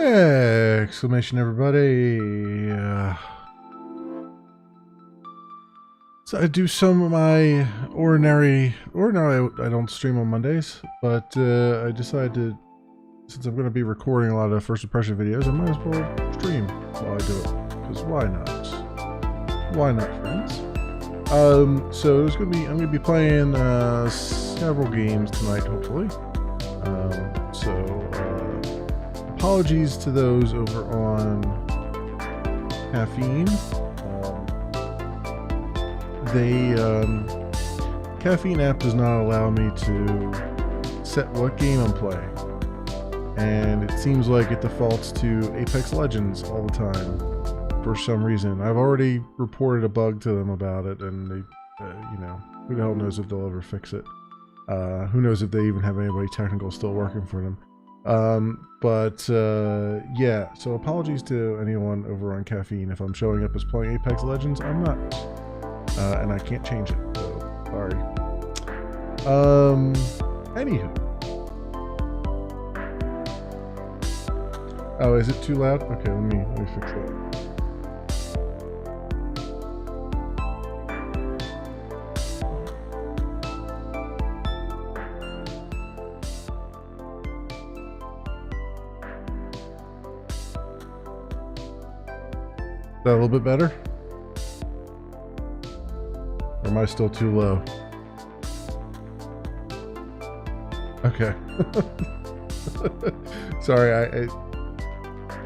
Exclamation, everybody. So I do some of my ordinarily I don't stream on Mondays, but I decided to, since I'm going to be recording a lot of first impression videos, I might as well stream while I do it, because why not? Why not, friends? So there's going to be, I'm going to be playing several games tonight, hopefully. Apologies to those over on Caffeine. Caffeine app does not allow me to set what game I'm playing, and it seems like it defaults to Apex Legends all the time for some reason. I've already reported a bug to them about it, and they, you know, who the hell knows if they'll ever fix it. Who knows if they even have anybody technical still working for them. Yeah, so apologies to anyone over on Caffeine if I'm showing up as playing Apex Legends. I'm not, and I can't change it, so sorry. Anywho. Oh, is it too loud? Okay, let me fix that. Is that a little bit better? Or am I still too low? Okay. Sorry,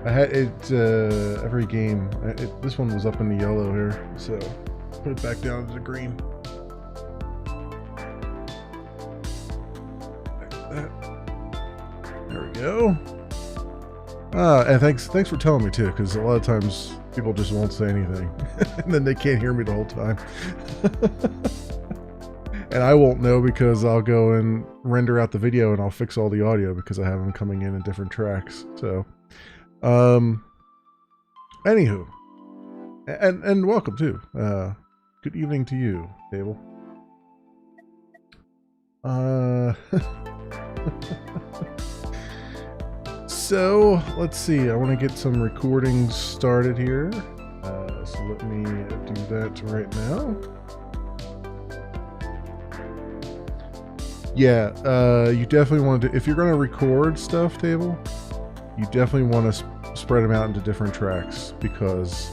I had it, every game, this one was up in the yellow here, so put it back down to the green. Like that. There we go. And thanks for telling me too, because a lot of times people just won't say anything and then they can't hear me the whole time. And I won't know because I'll go and render out the video and I'll fix all the audio because I have them coming in different tracks. So anywho, and welcome too. Good evening to you, Table. So let's see, I want to get some recordings started here, so let me do that right now. Yeah, you definitely want to, if you're going to record stuff, Table, you definitely want to spread them out into different tracks, because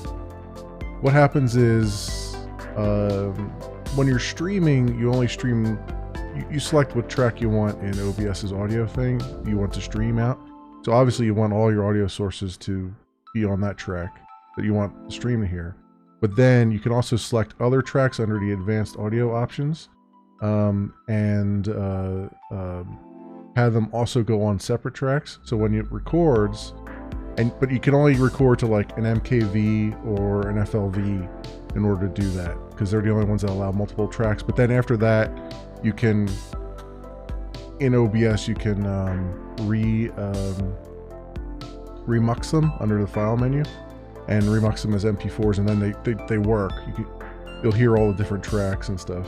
what happens is when you're streaming, you only stream, you select what track you want in OBS's audio thing you want to stream out. So obviously you want all your audio sources to be on that track that you want the stream to hear. But then you can also select other tracks under the advanced audio options, and have them also go on separate tracks. So when it records, but you can only record to like an MKV or an FLV in order to do that, because they're the only ones that allow multiple tracks. But then after that, you can, in OBS, you can remux them under the file menu and remux them as MP4s, and then they work. You'll hear all the different tracks and stuff.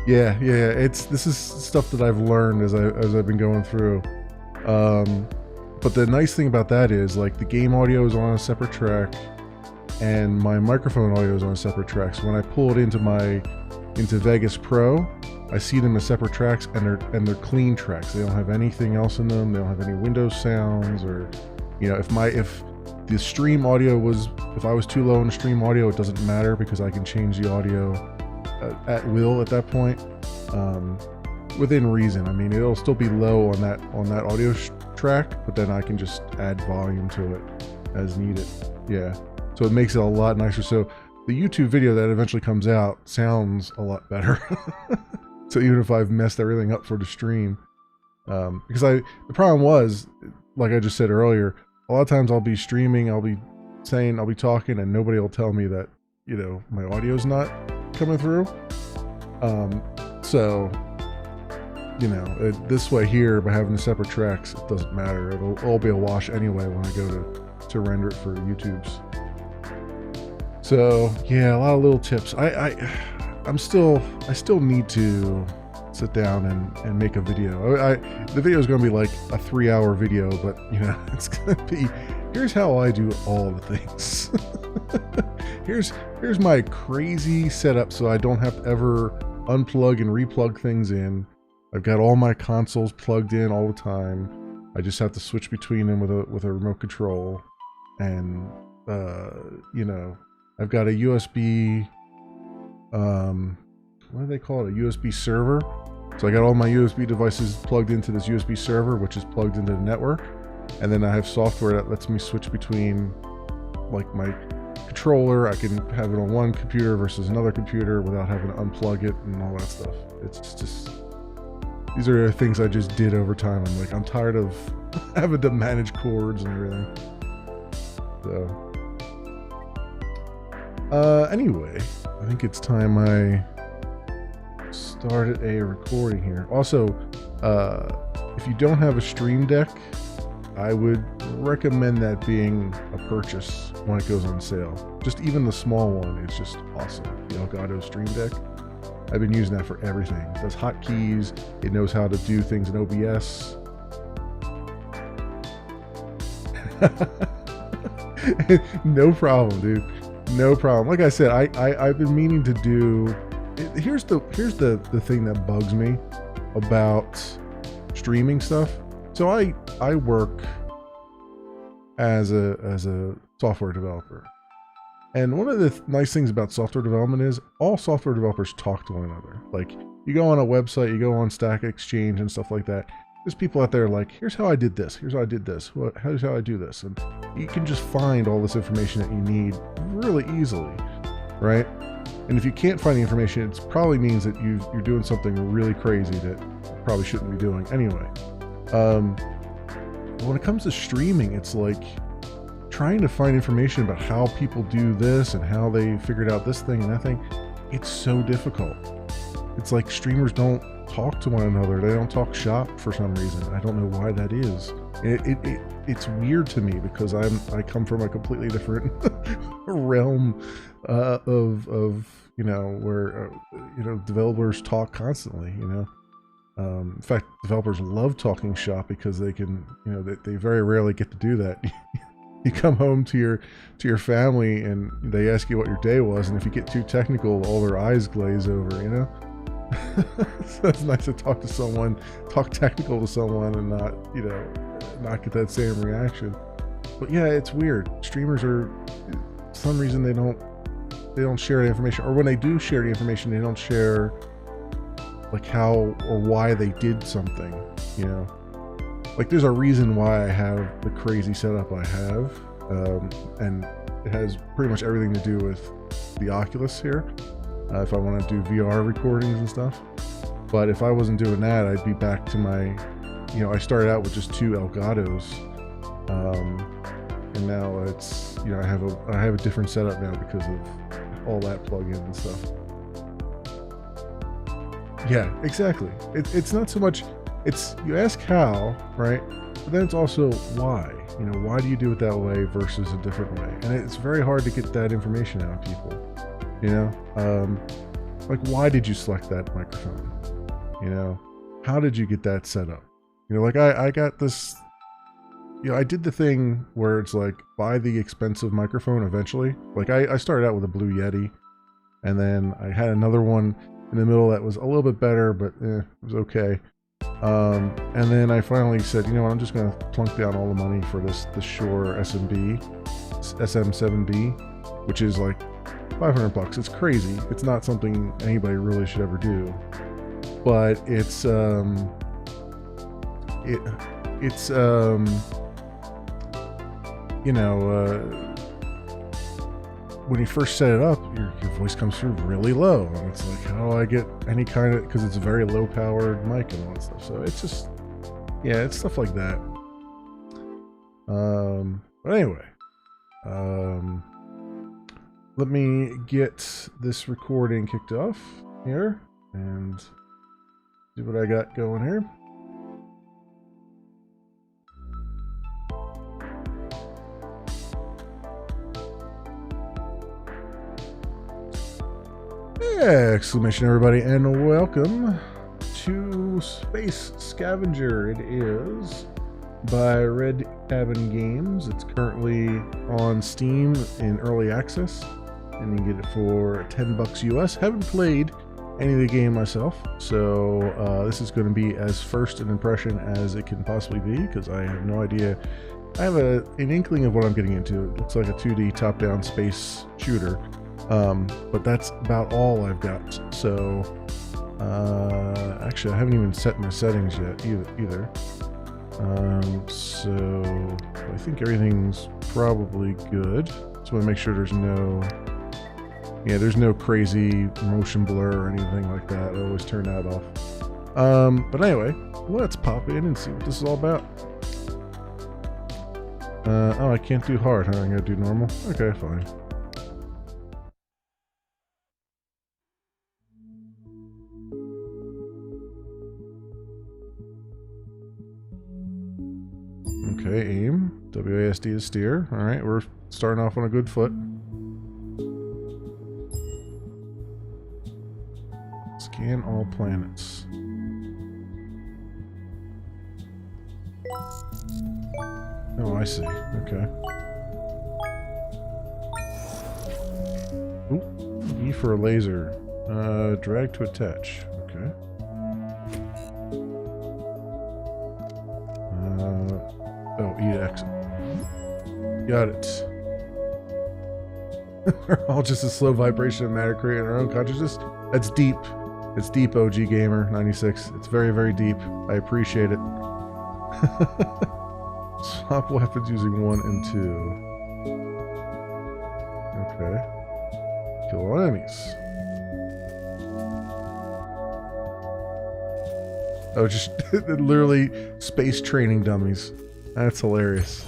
Yeah. This is stuff that I've learned as I've been going through. But the nice thing about that is, like, the game audio is on a separate track, and my microphone audio is on a separate track. So when I pull it into Vegas Pro, I see them as separate tracks, and they're clean tracks. They don't have anything else in them. They don't have any Windows sounds, or, you know, if the stream audio was, if I was too low in the stream audio, it doesn't matter, because I can change the audio at will at that point, within reason. I mean, it'll still be low on that audio track, but then I can just add volume to it as needed. Yeah, so it makes it a lot nicer. So the YouTube video that eventually comes out sounds a lot better. So even if I've messed everything up for the stream, because the problem was, like I just said earlier, a lot of times I'll be streaming, I'll be talking, and nobody will tell me that, you know, my audio's not coming through. So, you know, this way here, by having the separate tracks, it doesn't matter. It'll all be a wash anyway when I go to render it for YouTube's. So yeah, a lot of little tips. I still need to sit down and make a video. The video is going to be like a 3-hour video, but you know, it's going to be, here's how I do all the things. here's my crazy setup so I don't have to ever unplug and replug things in. I've got all my consoles plugged in all the time. I just have to switch between them with a remote control. And you know, I've got a USB, what do they call it? A USB server. So I got all my USB devices plugged into this USB server, which is plugged into the network. And then I have software that lets me switch between, like, my controller. I can have it on one computer versus another computer without having to unplug it and all that stuff. It's just, these are things I just did over time. I'm like, I'm tired of having to manage cords and everything. So, anyway, I think it's time I started a recording here. Also, if you don't have a Stream Deck, I would recommend that being a purchase when it goes on sale. Just even the small one is just awesome. The Elgato Stream Deck. I've been using that for everything. It does hotkeys. It knows how to do things in OBS. No problem, dude. No problem. Like I said, I've been meaning to do. Here's the thing that bugs me about streaming stuff. So I work as a software developer, and one of the nice things about software development is all software developers talk to one another. Like, you go on a website, you go on Stack Exchange and stuff like that. There's people out there like, here's how I did this. Here's how I did this. Here's how I do this. And you can just find all this information that you need really easily, right? And if you can't find the information, it probably means that you're doing something really crazy that you probably shouldn't be doing anyway. When it comes to streaming, it's like trying to find information about how people do this and how they figured out this thing and that thing. It's so difficult. It's like streamers don't talk to one another. They don't talk shop for some reason. I don't know why that is. It's weird to me because I come from a completely different realm of you know, where you know, developers talk constantly, you know. In fact, developers love talking shop because they can, you know, they very rarely get to do that. You come home to your family and they ask you what your day was, and if you get too technical, all their eyes glaze over, you know. So it's nice to talk to someone, talk technical to someone, and not, you know, not get that same reaction. But yeah, it's weird. Streamers are, for some reason, they don't share the information, or when they do share the information, they don't share like how or why they did something, you know. Like, there's a reason why I have the crazy setup I have, and it has pretty much everything to do with the Oculus here. If I want to do VR recordings and stuff. But if I wasn't doing that, I'd be back to my, you know, I started out with just 2 Elgatos, and now it's, you know, I have a different setup now because of all that plug-in and stuff. Yeah, exactly. It's not so much, it's, you ask how, right? But then it's also why. You know, why do you do it that way versus a different way? And it's very hard to get that information out of people. You know, like, why did you select that microphone? You know, how did you get that set up? You know, like I got this, you know, I did the thing where it's like, buy the expensive microphone eventually. Like, I started out with a Blue Yeti, and then I had another one in the middle that was a little bit better, but it was okay. And then I finally said, you know what, I'm just going to plunk down all the money for this Shure SM7B, which is like $500. It's crazy. It's not something anybody really should ever do, but it's you know, when you first set it up, your voice comes through really low, and it's like, how do I get any kind of, because it's a very low powered mic and all that stuff. So it's just, yeah, it's stuff like that. But anyway, let me get this recording kicked off here and see what I got going here. Exclamation, everybody, and welcome to Space Scavenger. It is by Red Cabin Games. It's currently on Steam in early access, and you can get it for $10 US. Haven't played any of the game myself, so this is going to be as first an impression as it can possibly be, because I have no idea. I have an inkling of what I'm getting into. It looks like a 2D top-down space shooter, but that's about all I've got. So actually I haven't even set my settings yet either. So I think everything's probably good. Just want to make sure there's no crazy motion blur or anything like that. I always turn that off. But anyway, let's pop in and see what this is all about. Oh, I can't do hard, huh? I'm gonna do normal? Okay, fine. Okay, aim. WASD to steer. Alright, we're starting off on a good foot. Scan all planets. Oh, I see. Okay. Ooh, E for a laser. Drag to attach. Okay. Oh, E to exit. Got it. We're all just a slow vibration of matter creating our own consciousness. That's deep. It's deep, OG Gamer 96. It's very, very deep. I appreciate it. Swap weapons using 1 and 2. Okay. Kill all enemies. Oh, just literally space training dummies. That's hilarious.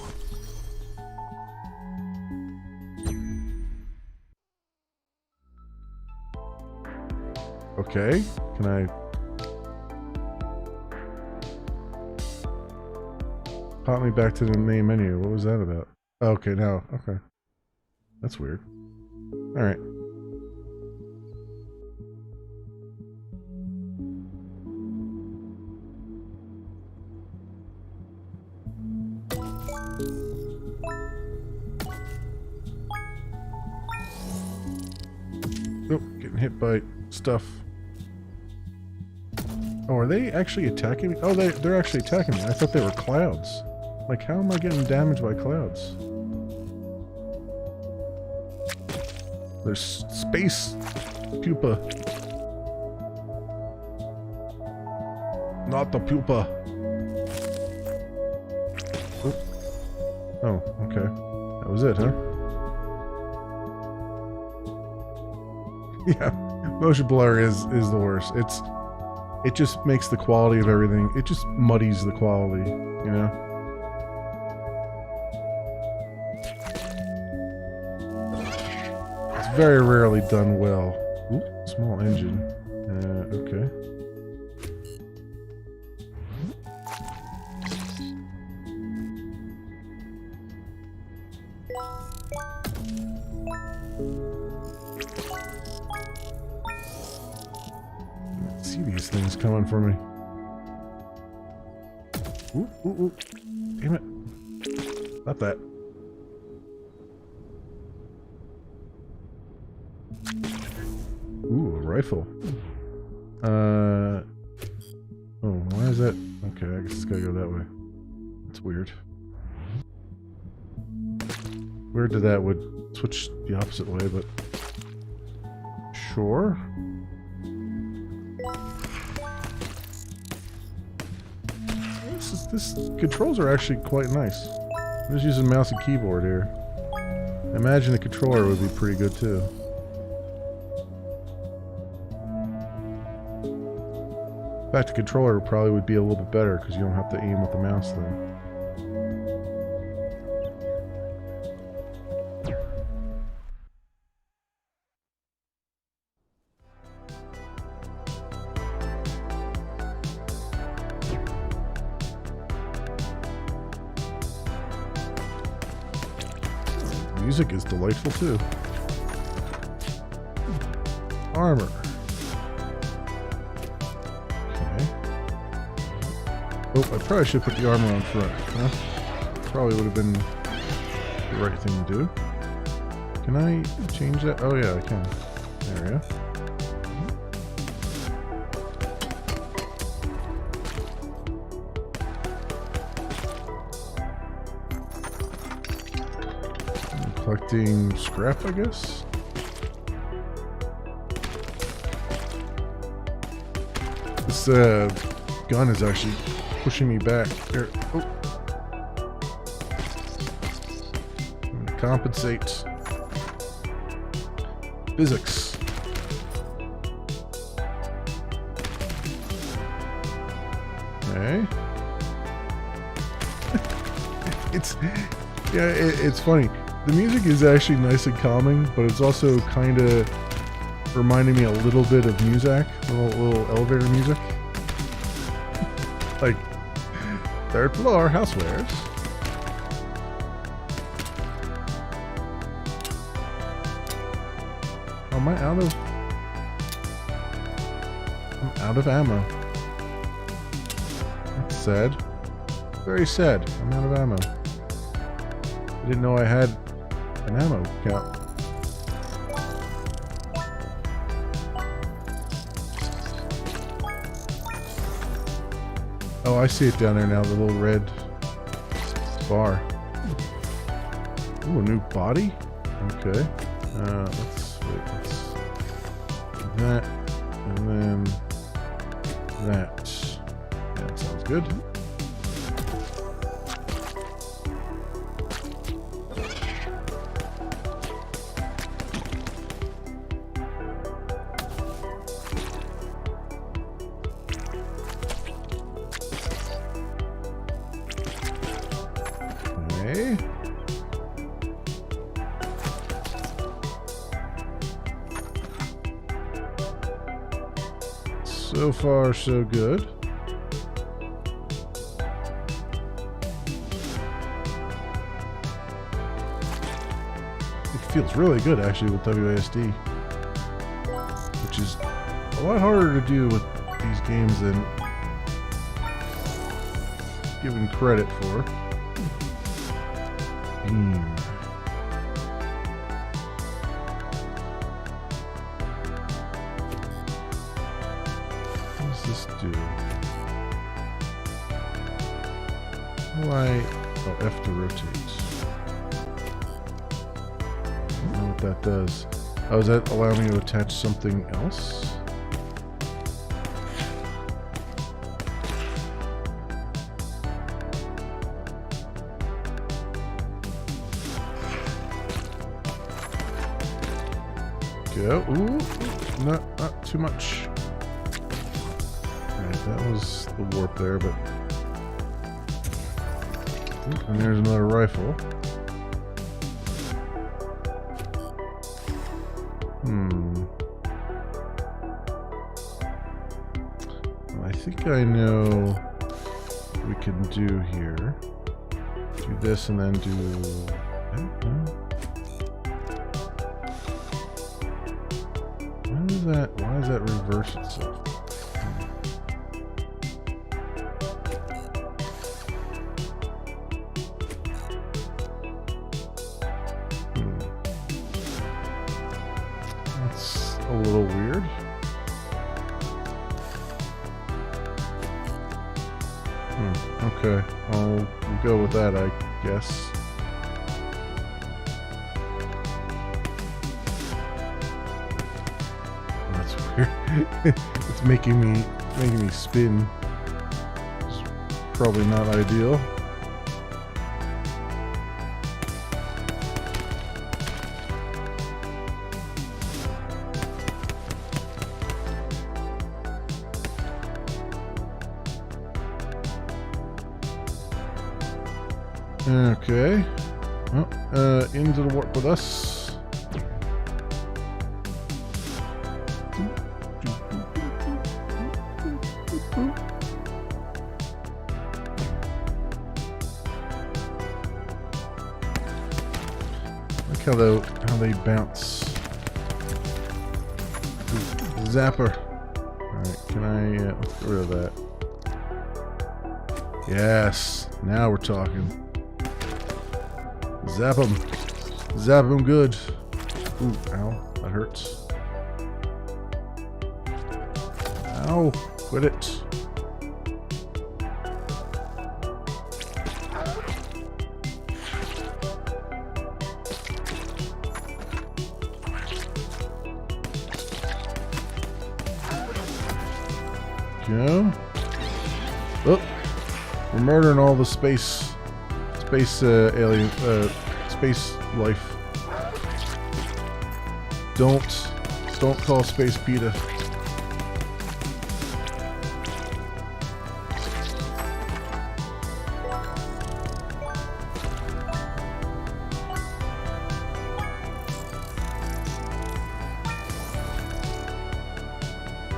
Okay, can I... Pop me back to the main menu. What was that about? Oh, okay, now. Okay. That's weird. Alright. Oh, getting hit by stuff. Oh, are they actually attacking me? Oh, they're actually attacking me. I thought they were clouds. Like, how am I getting damaged by clouds? There's space pupa. Not the pupa. Oh, okay. That was it, huh? Yeah, motion blur is the worst. It just makes the quality of everything. It just muddies the quality, you know? It's very rarely done well. Ooh, small engine. Okay. See these things coming for me. Ooh, ooh, ooh. Damn it. Not that. Ooh, a rifle. Oh, why is that? Okay, I guess it's gotta go that way. That's weird. Weird that that would switch the opposite way, but sure. This controls are actually quite nice. I'm just using mouse and keyboard here. I imagine the controller would be pretty good too. In fact, the controller probably would be a little bit better because you don't have to aim with the mouse then. Music is delightful too. Armor. Okay. Oh, I probably should put the armor on front. Huh? Probably would have been the right thing to do. Can I change that? Oh yeah, I can. There we go. I'm collecting scrap, I guess. This gun is actually pushing me back. Here. Oh. I'm gonna compensate. Physics. Okay. It's funny. The music is actually nice and calming, but it's also kind of reminding me a little bit of Muzak, little elevator music. Like, 3rd floor, housewares. Am I out of... I'm out of ammo. That's sad. Very sad. I'm out of ammo. I didn't know I had an ammo cap. Oh, I see it down there now, the little red bar. Ooh, a new body? Okay. Let's that, and then that. Yeah, that sounds good. Okay. So far, so good. It feels really good, actually, with WASD. Which is a lot harder to do with these games than given credit for. Beam. This do? Why? Oh, F to rotate. I don't know what that does. Oh, does that allow me to attach something else? Go. Ooh, not too much. That was the warp there, but... And there's another rifle. I think I know what we can do here. Do this and then do... Why does that reverse itself? That's a little weird. Okay, I'll go with that, I guess. That's weird. It's making me spin. It's probably not ideal. Okay. Well, into the warp with us. Look how they bounce. Zapper. All right, can I? Let's get rid of that. Yes. Now we're talking. Zap him. Zap him good. Ooh, ow. That hurts. Ow. Quit it. Go. Oh. We're murdering all the space alien space life. Don't call space PETA.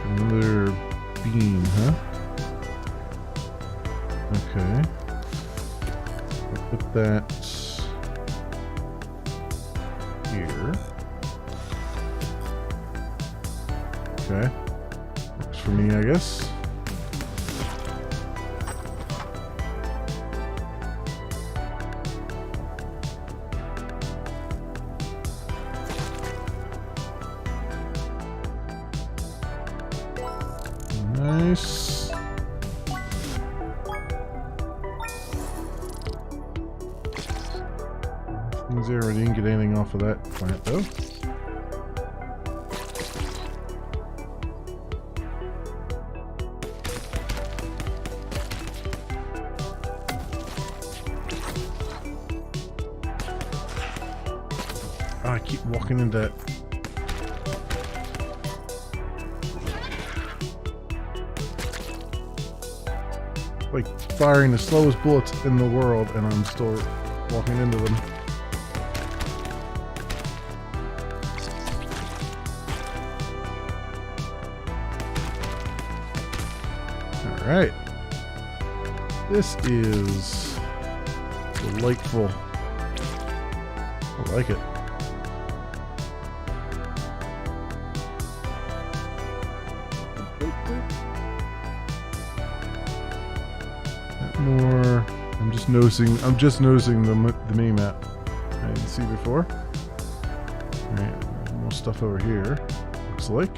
Another beam, huh? Okay. I'll put that here. Okay. Works for me, I guess. Nice. Things there, I didn't get anything off of that plant though. Oh, I keep walking into that. Like firing the slowest bullets in the world, and I'm still walking into them. Alright. This is delightful. I like it. More. I'm just noticing the mini map I didn't see before. Alright, more stuff over here. Looks like.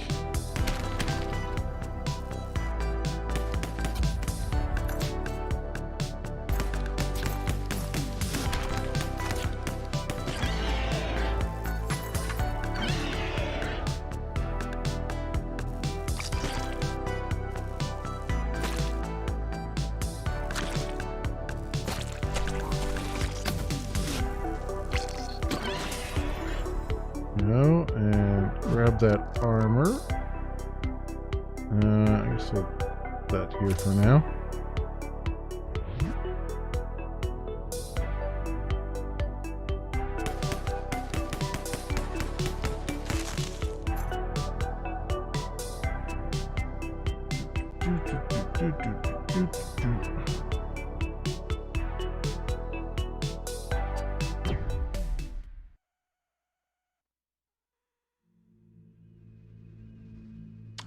No, and grab that armor. I guess I'll put that here for now.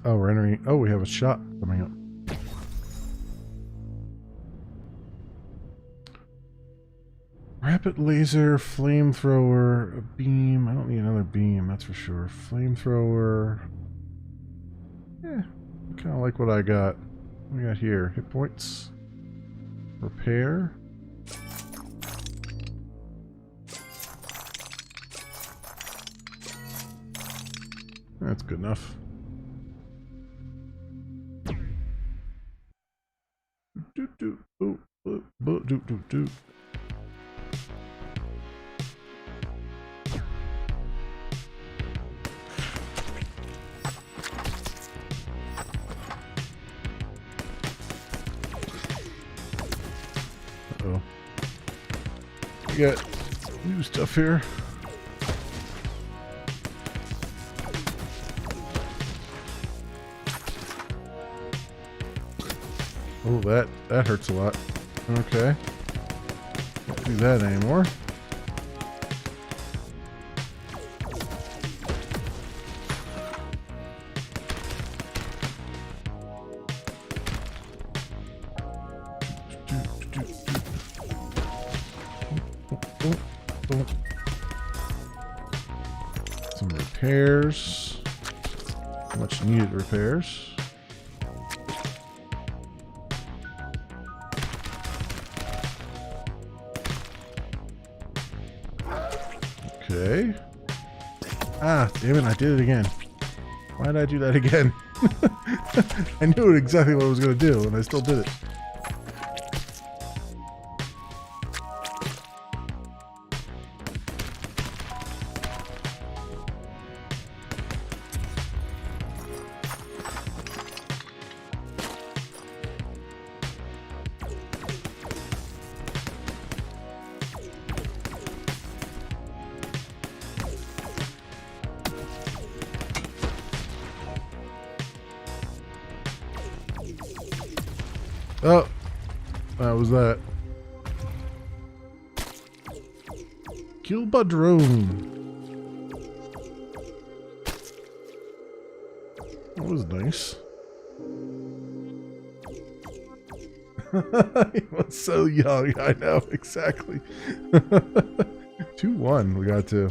Oh, we're entering. Oh, we have a shot coming up. Rapid laser, flamethrower, a beam. I don't need another beam, that's for sure. Flamethrower. Yeah, kind of like what I got. What we got here? Hit points. Repair. That's good enough. Uh-oh. We got new stuff here. Oh, that hurts a lot. Okay. Don't do that anymore. Some repairs. Much needed repairs. Okay. Ah, damn it, I did it again. Why did I do that again? I knew exactly what I was going to do, and I still did it. Oh, that was that. Killed by drone. That was nice. He was so young. I know, exactly. 2-1. We got to.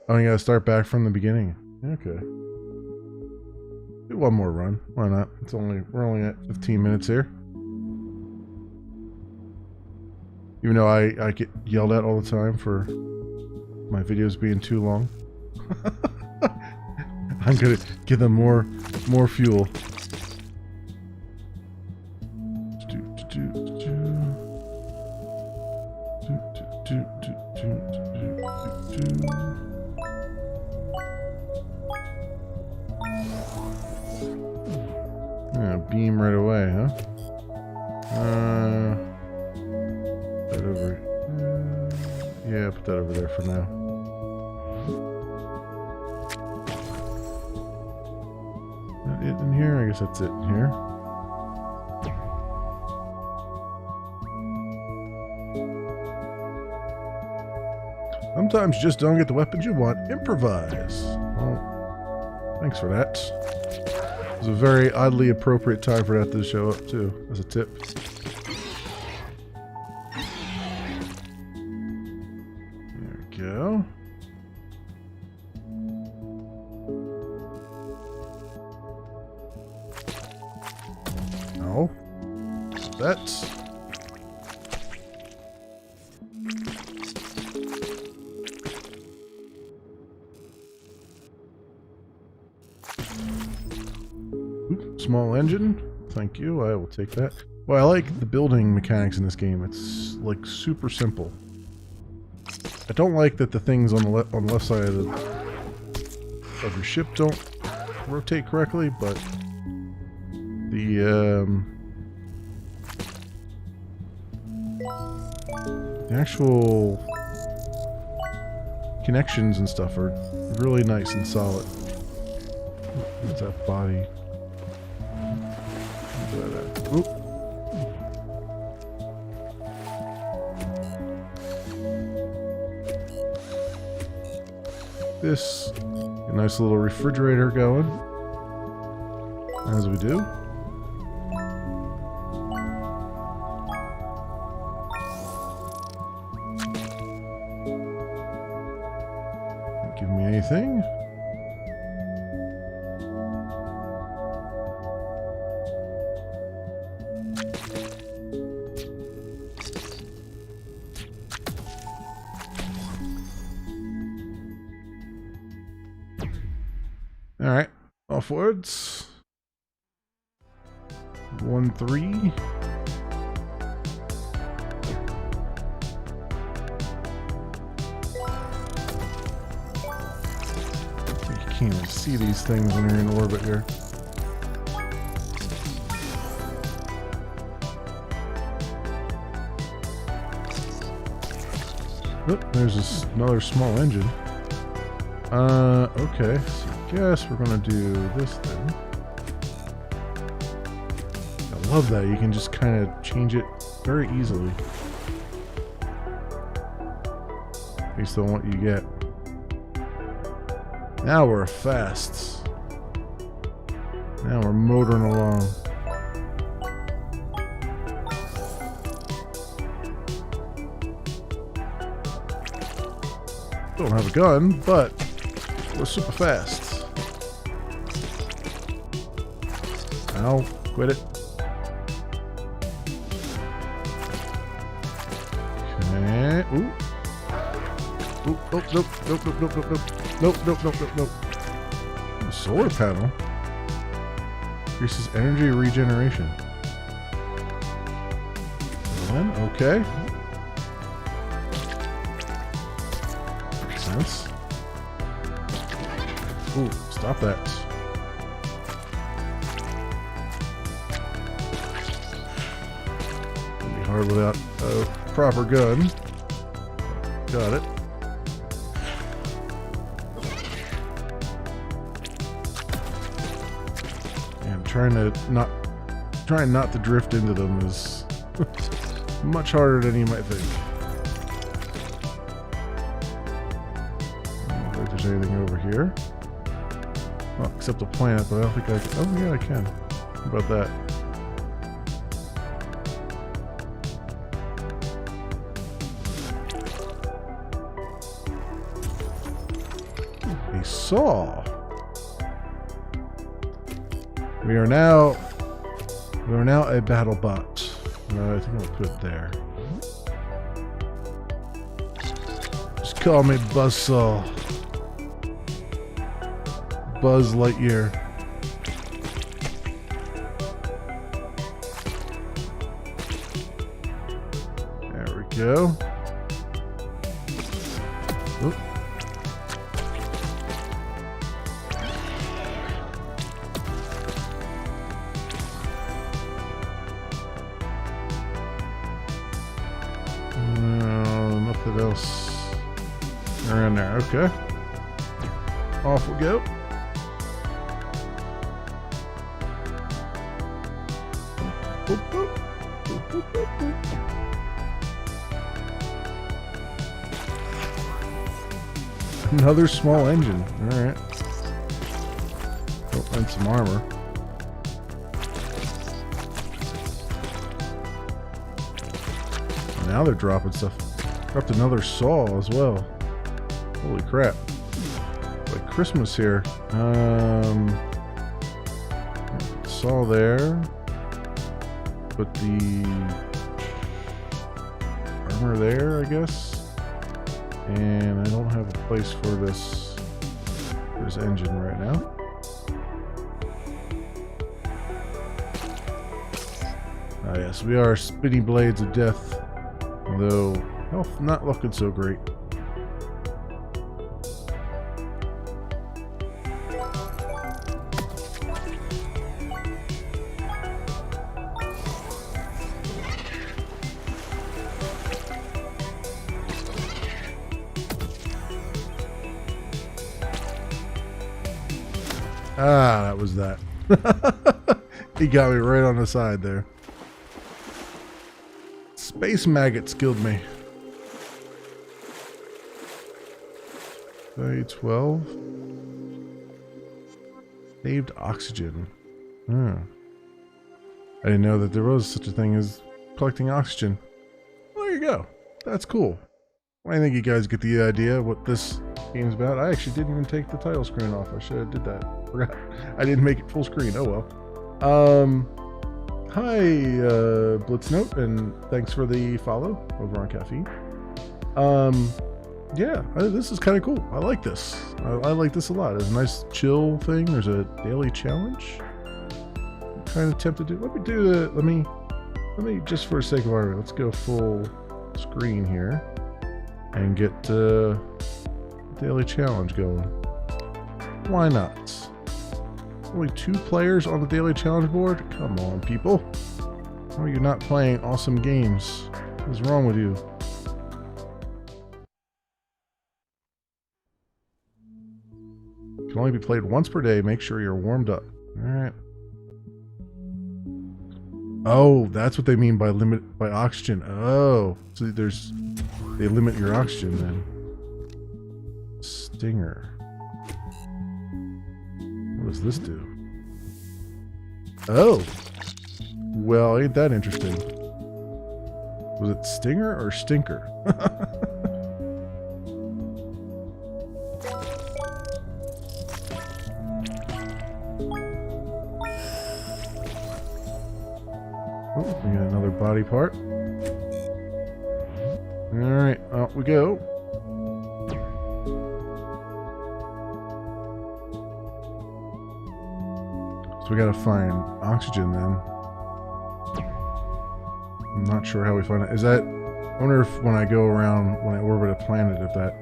Oh, you gotta start back from the beginning. Okay. Do one more run. Why not? We're only at 15 minutes here. Even though I get yelled at all the time for my videos being too long. I'm gonna give them more fuel. Yeah, beam right away, huh? That over. Yeah, put that over there for now. That it in here? I guess that's it in here. Sometimes you just don't get the weapons you want. Improvise. Well, thanks for that. It was a very oddly appropriate time for that to show up too, as a tip. There we go. No. That's. Small engine, thank you. I will take that. Well, I like the building mechanics in this game. It's like super simple. I don't like that the things on the left side of your ship don't rotate correctly, but the actual connections and stuff are really nice and solid. What's that body? Oop. This, a nice little refrigerator going, as we do. Don't give me anything. Alright, offwards. 1-3. You can't even see these things when you're in orbit here. Oh, there's another small engine. Okay, so I guess we're gonna do this thing. I love that, you can just kind of change it very easily based on what you get. Now we're fast. Now we're motoring along. Don't have a gun, but we're super fast. Ow, quit it. Okay. Ooh. Ooh, oh, nope, nope, nope, nope, nope, nope, nope, nope, nope, nope. Ooh, solar panel. Increases energy regeneration. And, okay. Makes sense. Ooh, stop that. It'll be hard without a proper gun. Got it. And trying not to drift into them is much harder than you might think. I don't think there's anything over here. Well, except a plant, but I don't think I can. Oh, yeah, I can. How about that? A saw. We are now a battle bot. I think I'll put it there. Just call me Buzzsaw. Buzz Lightyear. There we go. Oop. Nothing else around there. Okay. Off we go. Another small engine. Alright. Oh, and some armor. Now they're dropping stuff. Dropped another saw as well. Holy crap. Like Christmas here. Saw there. Put the armor there, I guess. And I don't have a place for this engine right now. Ah yes, we are spinny blades of death. Although health not looking so great. Ah, that was that. He got me right on the side there. Space maggots killed me. 12. Saved oxygen. I didn't know that there was such a thing as collecting oxygen. Well, there you go. That's cool. I think you guys get the idea of what this game's about. I actually didn't even take the title screen off. I should have did that. Forgot. I didn't make it full screen. Oh well. Hi, Blitznote, and thanks for the follow over on Caffeine. Yeah, this is kind of cool. I like this. I like this a lot. It's a nice chill thing. There's a daily challenge. I'm kind of tempted to. Let me do the. Let me just for the sake of argument, let's go full screen here and get daily challenge going. Why not? Only 2 players on the daily challenge board? Come on, people. How are you not playing awesome games? What's wrong with you? Can only be played once per day. Make sure you're warmed up. Alright. Oh, that's what they mean by oxygen. Oh. So they limit your oxygen then. Stinger. What does this do? Oh. Well, ain't that interesting. Was it Stinger or Stinker? body part. Alright, out we go. So we gotta find oxygen then. I'm not sure how we find it. Is that... I wonder if when I go around, when I orbit a planet, if that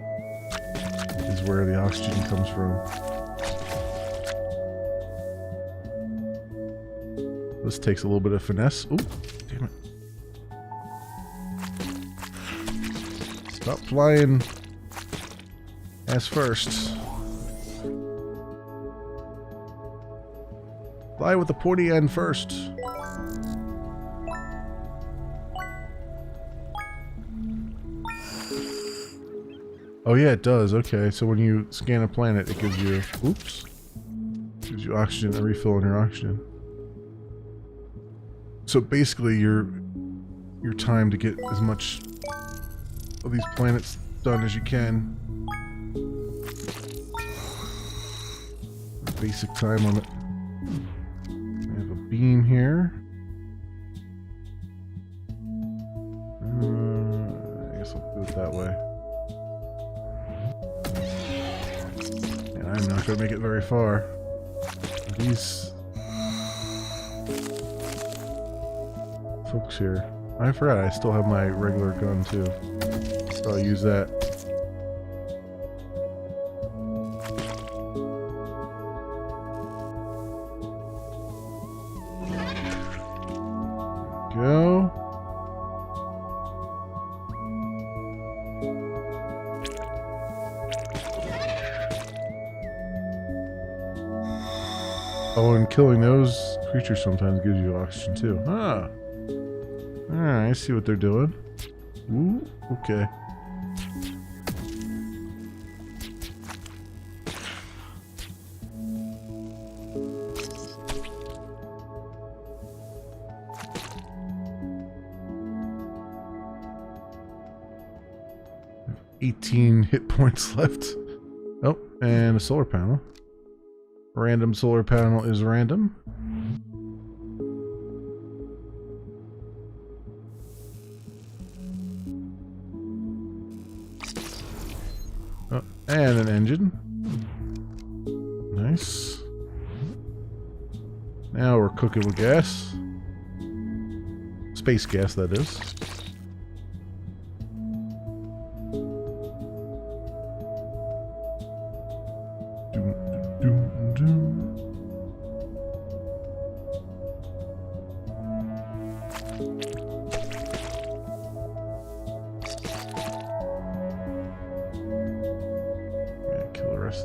is where the oxygen comes from. This takes a little bit of finesse. Ooh, damn it. Stop flying ass first. Fly with the pointy end first. Oh yeah, it does. Okay, so when you scan a planet, it gives you... Oops. Gives you oxygen, a refill on your oxygen. So basically, your time to get as much of these planets done as you can. Basic time on it. I have a beam here. I guess I'll do it that way. And I'm not going to make it very far. These folks here. I forgot I still have my regular gun too. So I'll use that. Go. Oh, and killing those creatures sometimes gives you oxygen too. Ah. Alright, I see what they're doing. Ooh, okay. I have 18 hit points left. Oh, and a solar panel. Random solar panel is random. Oh, and an engine. Nice. Now we're cooking with gas. Space gas, that is.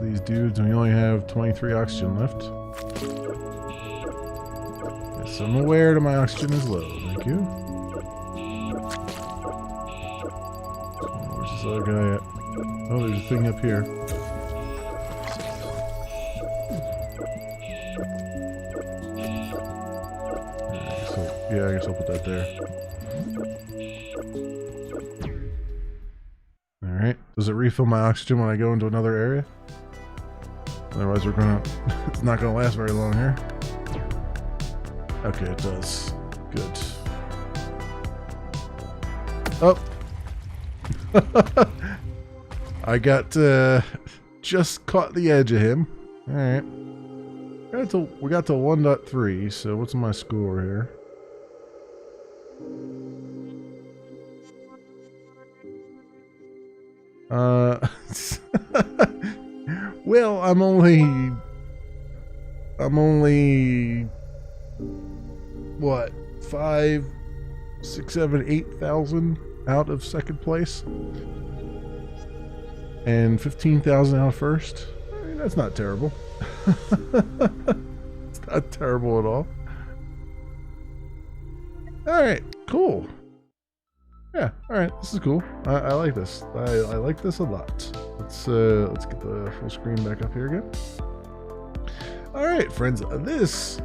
These dudes, and we only have 23 oxygen left. Yes, I'm aware that my oxygen is low. Thank you. Oh, where's this other guy at? Oh, there's a thing up here. Yeah, I guess I'll put that there. Alright. Does it refill my oxygen when I go into another area? Otherwise we're gonna... it's not gonna last very long here. Okay, it does. Good. Oh! I got, just caught the edge of him. Alright. We got to 1.3, so what's my score here? Well, I'm only what, 5, 6, 7, 8,000 out of second place, and 15,000 out of first. I mean, that's not terrible. It's not terrible at all. All right, cool. Yeah, all right, this is cool. I like this. I like this a lot. Let's get the full screen back up here again. All right, friends, this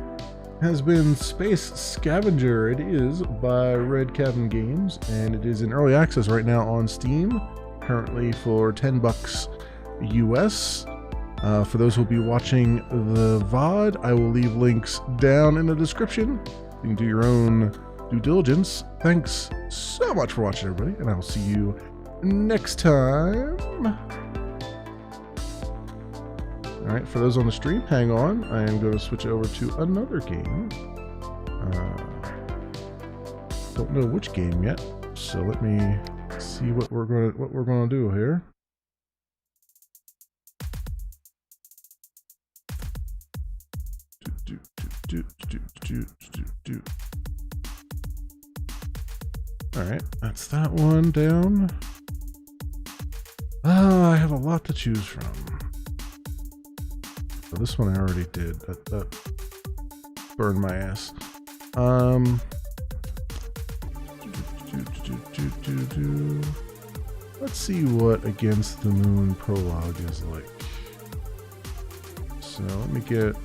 has been Space Scavenger. It is by Red Cabin Games, and it is in early access right now on Steam, currently for $10 US. For those who will be watching the VOD, I will leave links down in the description. You can do your own due diligence. Thanks so much for watching, everybody, and I will see you next time. All right, for those on the stream, hang on. I am going to switch over to another game. Don't know which game yet, so let me see what we're gonna do here. All right, that's that one down. I have a lot to choose from. So this one I already did. That burned my ass. Let's see what Against the Moon Prologue is like. So let me get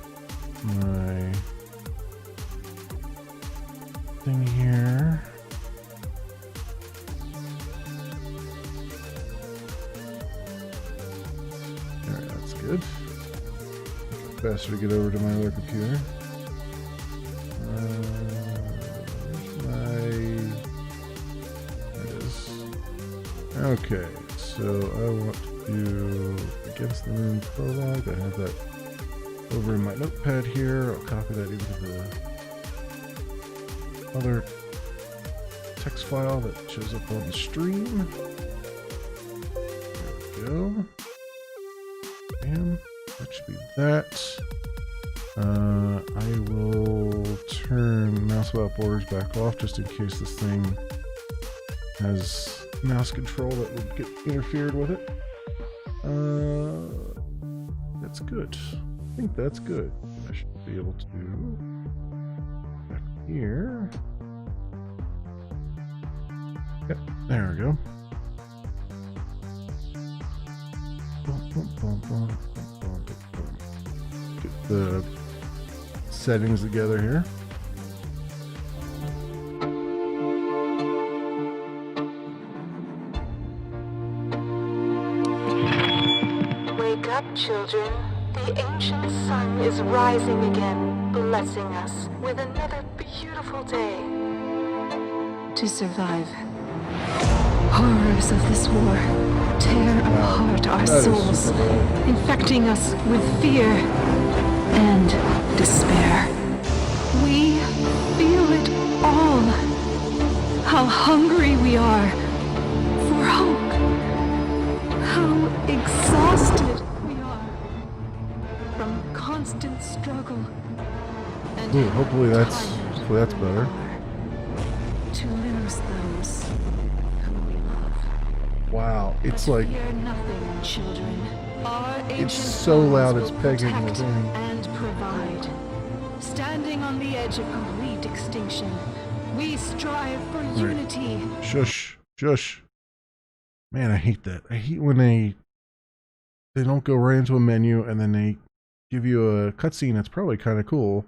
my thing here. Alright, that's good. Faster to get over to my other computer. Okay, so I want to do Against the Moon Prologue. I have that over in my notepad here. I'll copy that into the other text file that shows up on the stream. There we go. Bam. That should be that. I will turn mouse without borders back off just in case this thing has mouse control that would get interfered with it. That's good. I think that's good. I should be able to do back here. Yep, there we go. Get the settings together here. Children, the ancient sun is rising again, blessing us with another beautiful day. To survive, horrors of this war tear apart our souls, infecting us with fear and despair. We feel it all. How hungry we are for hope. How exhausted constant struggle. And ooh, hopefully that's better. To lose those who we love. Wow, it's but like fear nothing, children. Our it's so loud it's pegging the thing. And provide. Standing on the edge of complete extinction, we strive for unity. Shush, shush. Man, I hate that. I hate when they don't go right into a menu and then they give you a cutscene that's probably kind of cool,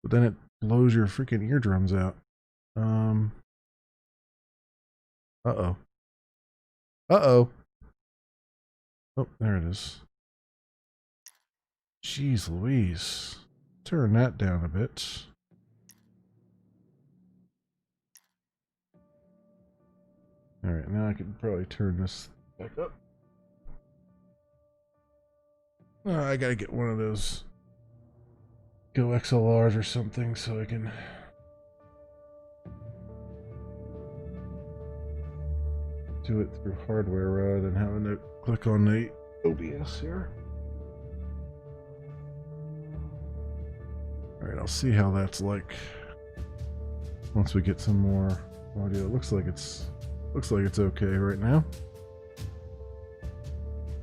but then it blows your freaking eardrums out. Uh-oh. Uh-oh. Oh, there it is. Jeez Louise. Turn that down a bit. Alright, now I can probably turn this back up. I gotta get one of those Go XLRs or something so I can do it through hardware rather than having to click on the OBS here. Alright, I'll see how that's like once we get some more audio. It looks like it's okay right now.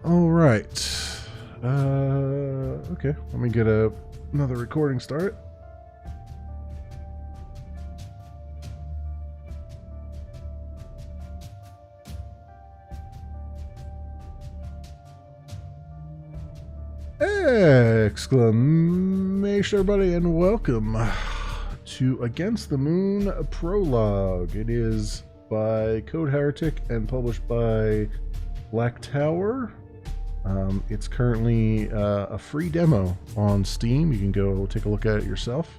Alright. Okay, let me get another recording started. Exclamation, everybody, and welcome to Against the Moon Prologue. It is by Code Heretic and published by Black Tower. It's currently a free demo on Steam. You can go take a look at it yourself.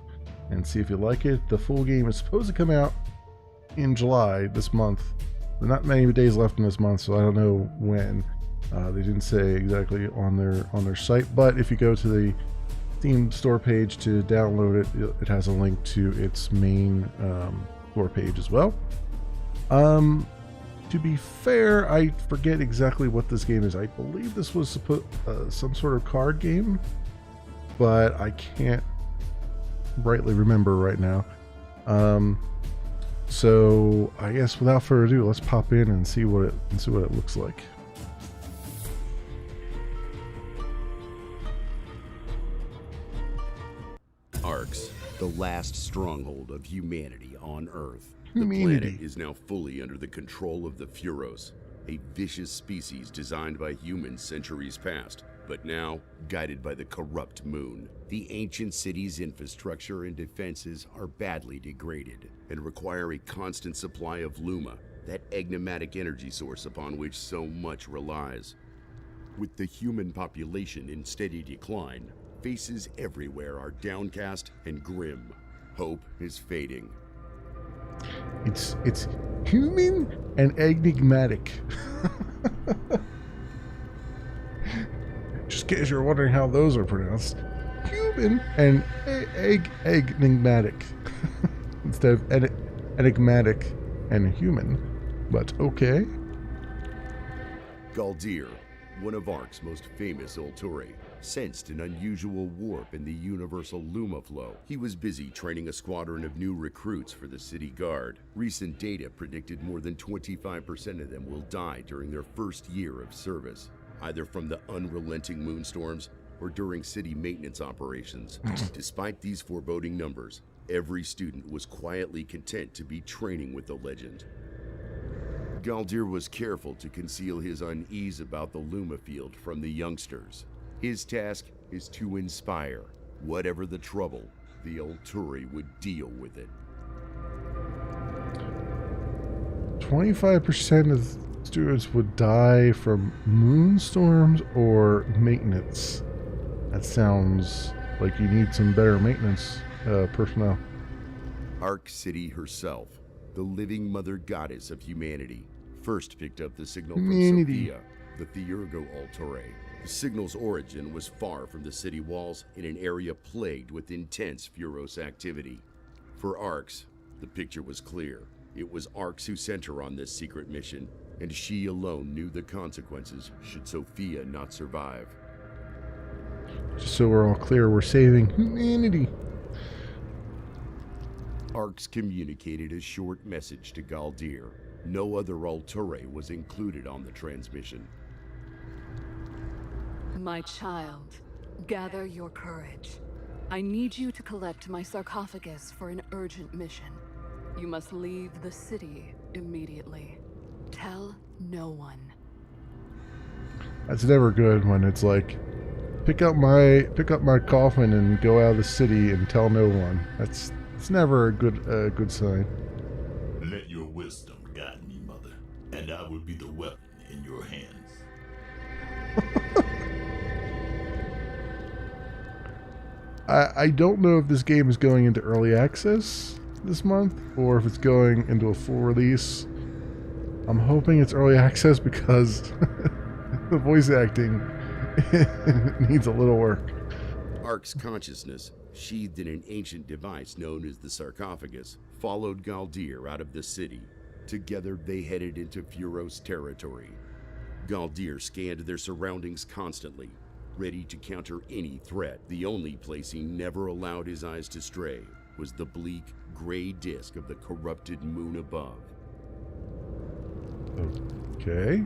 and see if you like it. The full game is supposed to come out in July this month. There are not many days left in this month, so I don't know when. They didn't say exactly on their site, but if you go to the Steam store page to download it, it has a link to its main store page as well. To be fair, I forget exactly what this game is. I believe this was some sort of card game, but I can't rightly remember right now. So I guess without further ado, let's pop in and see what it looks like. Arx, the last stronghold of humanity on Earth. Humanity. The planet is now fully under the control of the Furos, a vicious species designed by humans centuries past, but now guided by the corrupt moon. The ancient city's infrastructure and defenses are badly degraded and require a constant supply of Luma, that enigmatic energy source upon which so much relies. With the human population in steady decline, faces everywhere are downcast and grim. Hope is fading. It's human and enigmatic. Just in case you're wondering how those are pronounced. Human and enigmatic. Instead of enigmatic and human. But okay. Galdir, one of Ark's most famous Ulturi, sensed an unusual warp in the universal Luma flow. He was busy training a squadron of new recruits for the city guard. Recent data predicted more than 25% of them will die during their first year of service, either from the unrelenting moonstorms or during city maintenance operations. Despite these foreboding numbers, every student was quietly content to be training with the legend. Galdir was careful to conceal his unease about the Luma field from the youngsters. His task is to inspire. Whatever the trouble, the Ulturi would deal with it. 25% of students would die from moonstorms or maintenance. That sounds like you need some better maintenance personnel. Ark City herself, the living mother goddess of humanity, first picked up the signal from Sophia, the Theurgo Ulturi. The signal's origin was far from the city walls in an area plagued with intense Furos activity. For Arx, the picture was clear. It was Arx who sent her on this secret mission, and she alone knew the consequences should Sophia not survive. Just so we're all clear, we're saving humanity. Arx communicated a short message to Galdir. No other Ulturi was included on the transmission. My child, gather your courage. I need you to collect my sarcophagus for an urgent mission. You must leave the city immediately. Tell no one. That's never good when it's like, pick up my coffin and go out of the city and tell no one. It's never a good sign. Let your wisdom guide me, Mother, and I will be the weapon in your hands. I don't know if this game is going into early access this month or if it's going into a full release. I'm hoping it's early access because the voice acting needs a little work. Ark's consciousness, sheathed in an ancient device known as the sarcophagus, followed Galdir out of the city. Together they headed into Furos territory. Galdir scanned their surroundings constantly, ready to counter any threat. The only place he never allowed his eyes to stray was the bleak, gray disk of the corrupted moon above. Okay.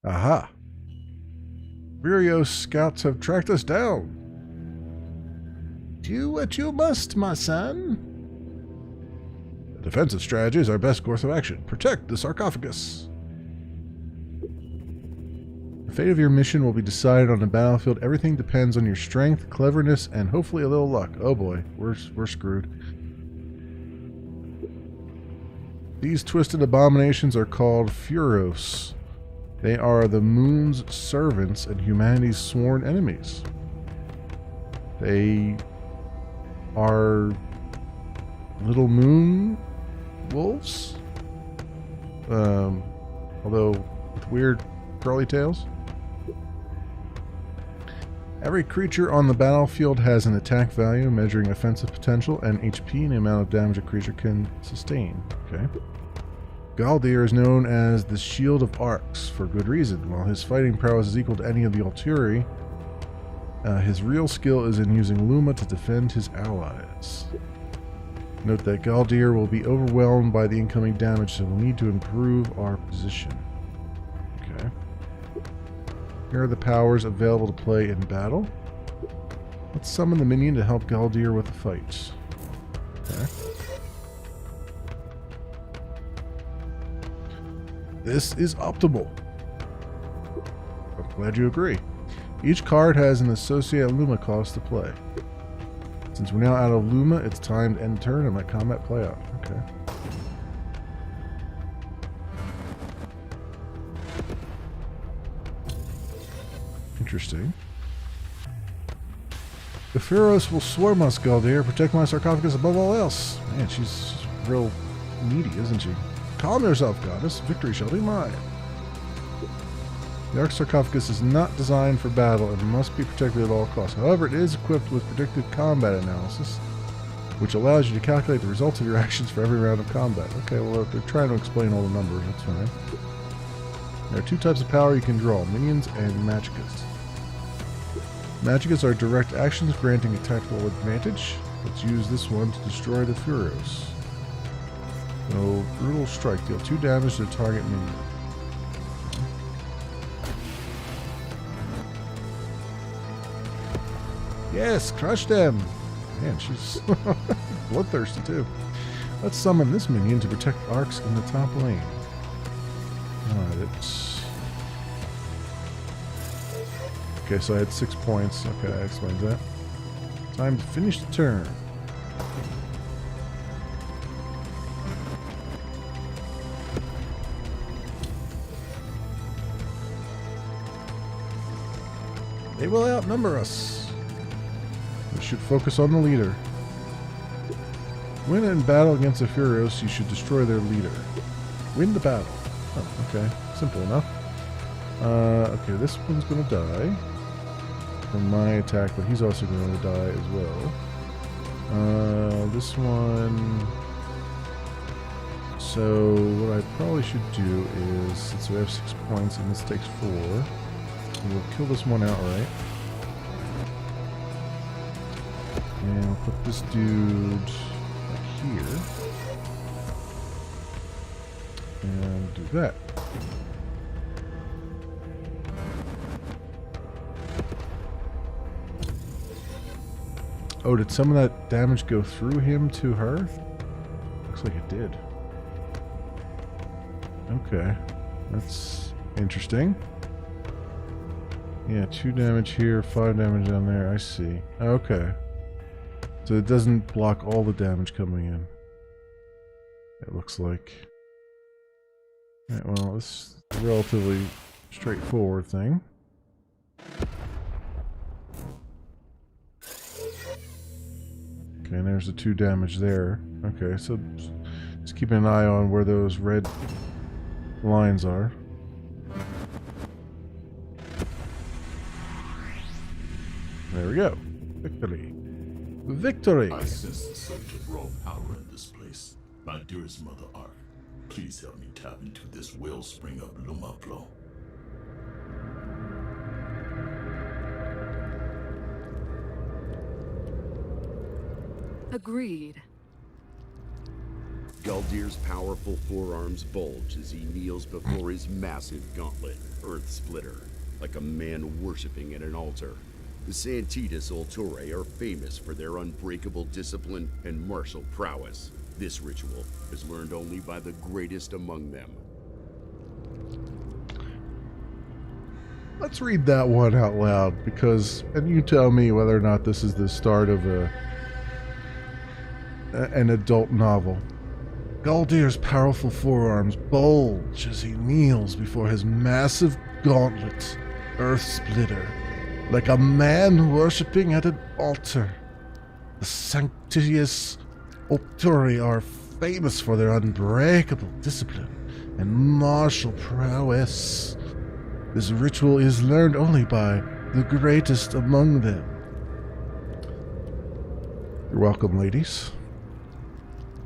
Aha. Virios scouts have tracked us down. Do what you must, my son. The defensive strategy is our best course of action. Protect the sarcophagus. The fate of your mission will be decided on the battlefield. Everything depends on your strength, cleverness, and hopefully a little luck. Oh boy, we're screwed. These twisted abominations are called Furos. They are the moon's servants and humanity's sworn enemies. They are little moon wolves. Although with weird curly tails. Every creature on the battlefield has an attack value measuring offensive potential and HP and the amount of damage a creature can sustain. Okay. Galdir is known as the Shield of Arcs for good reason. While his fighting prowess is equal to any of the Alturi, his real skill is in using Luma to defend his allies. Note that Galdir will be overwhelmed by the incoming damage, so we'll need to improve our position. Okay. Here are the powers available to play in battle. Let's summon the minion to help Galdir with the fight. Okay. This is optimal. I'm glad you agree. Each card has an associated Luma cost to play. Since we're now out of Luma, it's time to end turn and let combat play out. Okay. Interesting. The Pharaohs will swarm us, Galdir. Protect my sarcophagus above all else. Man, she's real needy, isn't she? Calm yourself, goddess. Victory shall be mine. The Ark sarcophagus is not designed for battle and must be protected at all costs. However, it is equipped with predictive combat analysis, which allows you to calculate the results of your actions for every round of combat. Okay, well, they're trying to explain all the numbers. That's fine. There are two types of power you can draw, minions and magickas. Magickas are direct actions granting a tactical advantage. Let's use this one to destroy the Furos. So, Brutal Strike. Deal 2 damage to the target minion. Yes, crush them! Man, she's bloodthirsty too. Let's summon this minion to protect arcs in the top lane. Alright, it's... Okay, so I had 6 points. Okay, that explains that. Time to finish the turn. They will outnumber us. We should focus on the leader. When in battle against the Furos, you should destroy their leader. Win the battle. Oh, okay. Simple enough. Okay, this one's going to die from my attack, but he's also going to die as well. This one... So, what I probably should do is, since we have 6 points and this takes 4, we'll kill this one outright. And we'll put this dude back here. And do that. Oh, did some of that damage go through him to her? Looks like it did. Okay. That's interesting. Yeah, 2 damage here, 5 damage down there. I see. Okay. So it doesn't block all the damage coming in. It looks like. Alright, well, this is a relatively straightforward thing. Okay, and there's the 2 damage there. Okay, so just keeping an eye on where those red lines are. There we go. Victory. Victory! I sense the surge of raw power in this place. My dearest Mother Ark, please help me tap into this wellspring of Luma flow. Agreed. Galdir's powerful forearms bulge as he kneels before his massive gauntlet, Earth Splitter, like a man worshipping at an altar. The Santitas Ultore are famous for their unbreakable discipline and martial prowess. This ritual is learned only by the greatest among them. Let's read that one out loud, because, and you tell me whether or not this is the start of an adult novel. Galdir's powerful forearms bulge as he kneels before his massive gauntlet, Earth Splitter, like a man worshipping at an altar. The sanctitious Alturi are famous for their unbreakable discipline and martial prowess. This ritual is learned only by the greatest among them. You're welcome, ladies.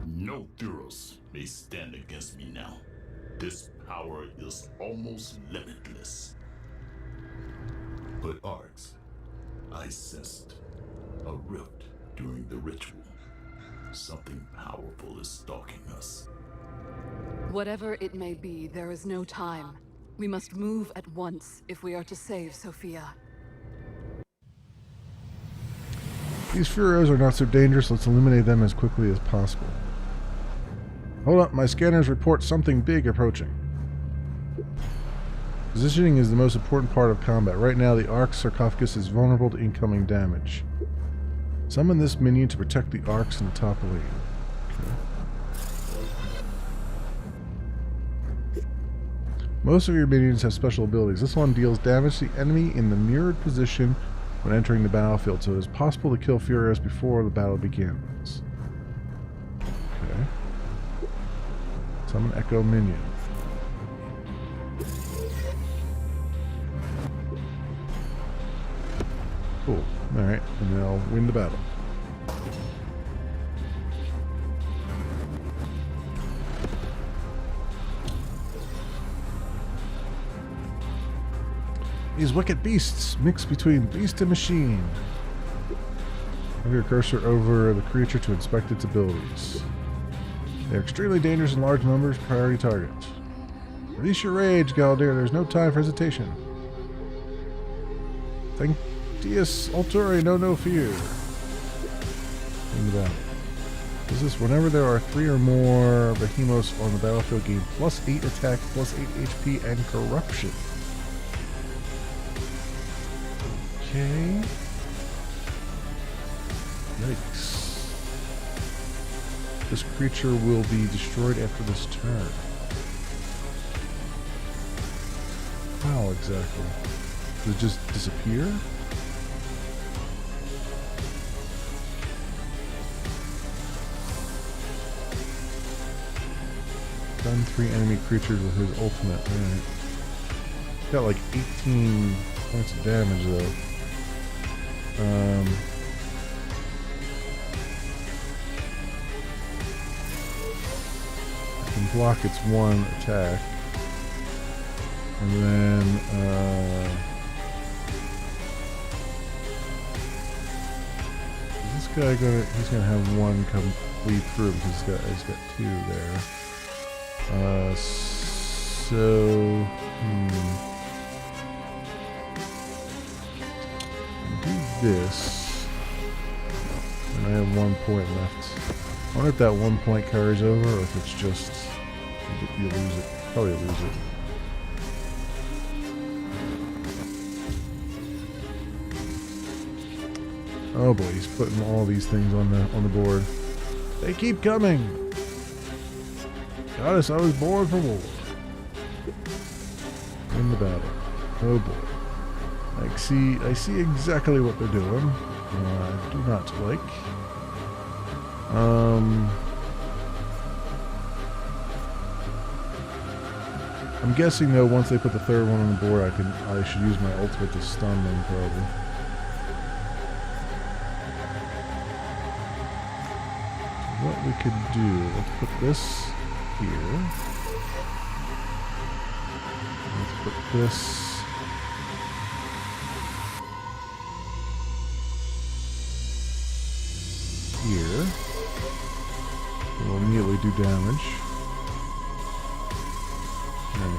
No Thuros may stand against me now. This power is almost limitless. But Arx, I sensed a rift during the ritual. Something powerful is stalking us. Whatever it may be, there is no time. We must move at once if we are to save Sophia. These Furos are not so dangerous. Let's eliminate them as quickly as possible. Hold up, my scanners report something big approaching. Positioning is the most important part of combat. Right now, the Ark sarcophagus is vulnerable to incoming damage. Summon this minion to protect the Arks in the top lane. Okay. Most of your minions have special abilities. This one deals damage to the enemy in the mirrored position when entering the battlefield, so it is possible to kill Furios before the battle begins. Okay. Summon Echo Minion. Cool. Alright, and then I'll win the battle. These wicked beasts mix between beast and machine. Move your cursor over the creature to inspect its abilities. They are extremely dangerous in large numbers, priority targets. Release your rage, Galdir. There's no time for hesitation. Sanctitious Alturi, no fear. In the battle. Is this whenever there are 3 or more behemoths on the battlefield, gain +8 attack, +8 HP, and corruption. Okay. Yikes. This creature will be destroyed after this turn. How exactly? Does it just disappear? Stun 3 enemy creatures with his ultimate. Alright. Got like 18 points of damage though. I can block its one attack. And then, is this guy he's gonna have one come bleed through because he's got 2 there. Do this. And I have 1 point left. I wonder if that 1 point carries over or if it's just, you lose it. Probably lose it. Oh boy, he's putting all these things on the board. They keep coming. Goddess, I was born for war. In the battle. Oh boy. I see exactly what they're doing. I do not like. I'm guessing though once they put the 3rd one on the board, I should use my ultimate to stun them probably. What we could do, let's put this here. Let's put this here. It will immediately do damage. And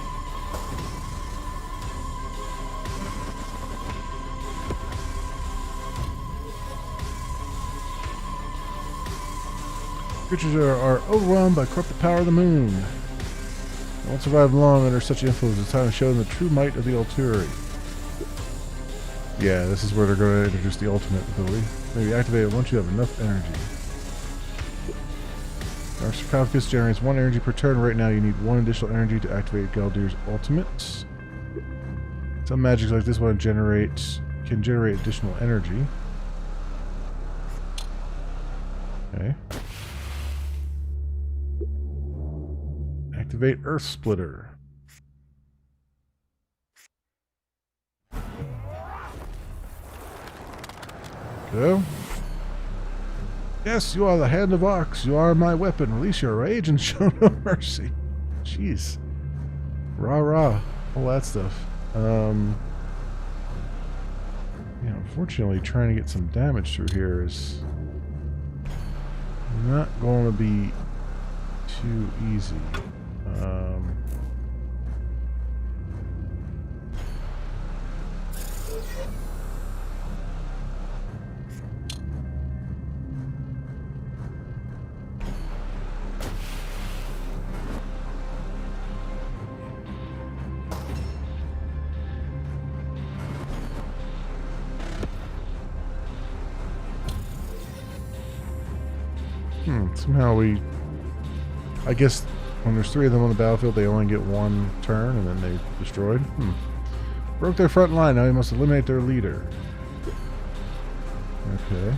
creatures are overwhelmed by corrupted power of the moon. They won't survive long under such influence. It's time to show them the true might of the Alturi. Yeah, this is where they're going to introduce the ultimate ability. Maybe activate it once you have enough energy. Our sarcophagus generates 1 energy per turn. Right now you need 1 additional energy to activate Galdir's ultimate. Some magics like this one can generate additional energy. Okay. Activate Earth Splitter. Go. Yes, you are the Hand of Arcs. You are my weapon. Release your rage and show no mercy. Jeez. Rah rah. All that stuff. Yeah, unfortunately, trying to get some damage through here is not going to be too easy. Somehow I guess when there's 3 of them on the battlefield, they only get 1 turn and then they destroyed. Broke their front line, now we must eliminate their leader. Okay.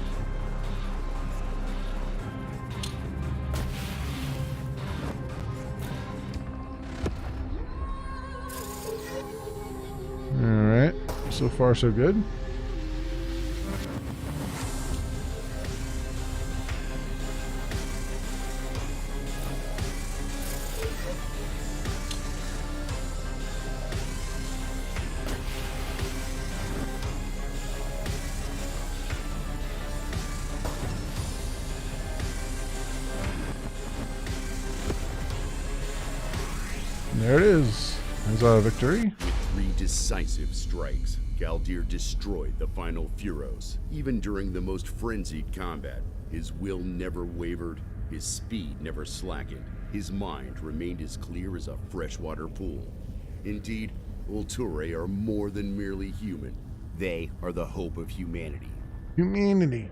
Alright, so far so good. There it is. There's our victory. With 3 decisive strikes, Galdir destroyed the final Furos. Even during the most frenzied combat, his will never wavered, his speed never slackened, his mind remained as clear as a freshwater pool. Indeed, Ulturae are more than merely human. They are the hope of humanity. Humanity.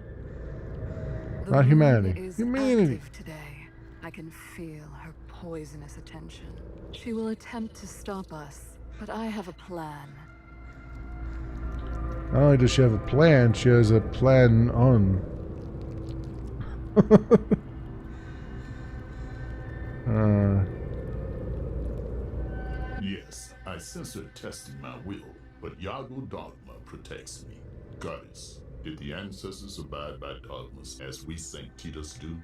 The Not moon humanity. is Humanity. active today. I can feel her poisonous attention. She will attempt to stop us, but I have a plan. Not only does she have a plan, she has a plan on. Yes, I sense her testing my will, but Yago Dogma protects me. Goddess, did the ancestors abide by dogmas as we Sanctitas do?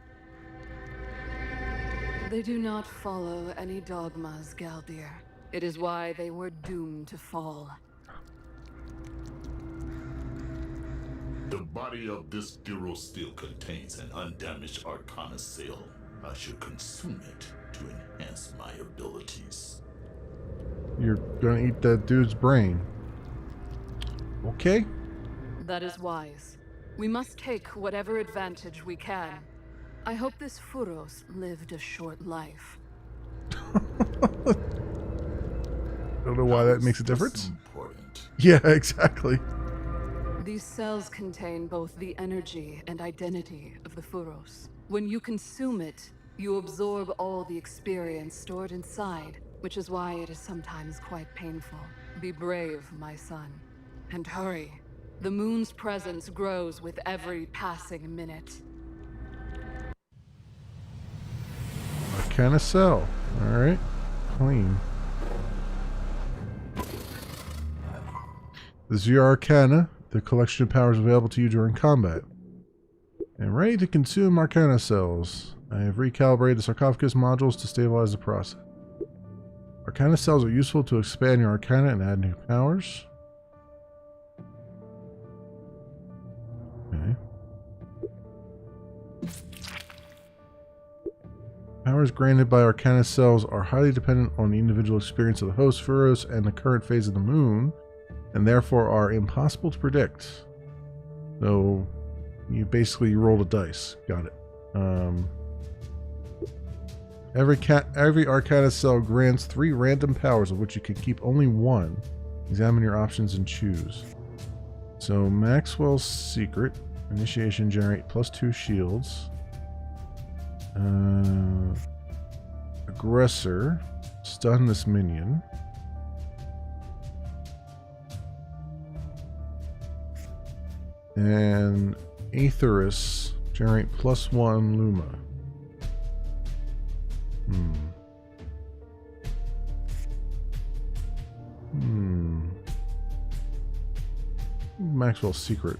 They do not follow any dogmas, Galdir. It is why they were doomed to fall. The body of this Duro still contains an undamaged Arcana cell. I should consume it to enhance my abilities. You're gonna eat that dude's brain. Okay. That is wise. We must take whatever advantage we can. I hope this Furos lived a short life. Don't know why that makes a difference. Important. Yeah, exactly. These cells contain both the energy and identity of the Furos. When you consume it, you absorb all the experience stored inside, which is why it is sometimes quite painful. Be brave, my son. And hurry. The moon's presence grows with every passing minute. Arcana cell. Alright. Clean. This is your Arcana, the collection of powers available to you during combat. And ready to consume Arcana cells. I have recalibrated the sarcophagus modules to stabilize the process. Arcana cells are useful to expand your Arcana and add new powers. Okay. Powers granted by Arcana cells are highly dependent on the individual experience of the host, Furos, and the current phase of the moon, and therefore are impossible to predict. So, you basically roll a dice. Got it. Every Arcana cell grants 3 random powers, of which you can keep only 1. Examine your options and choose. So, Maxwell's Secret. Initiation generate +2 shields. Aggressor. Stun this minion. And Aetherus Generate +1 Luma. Maxwell's secret.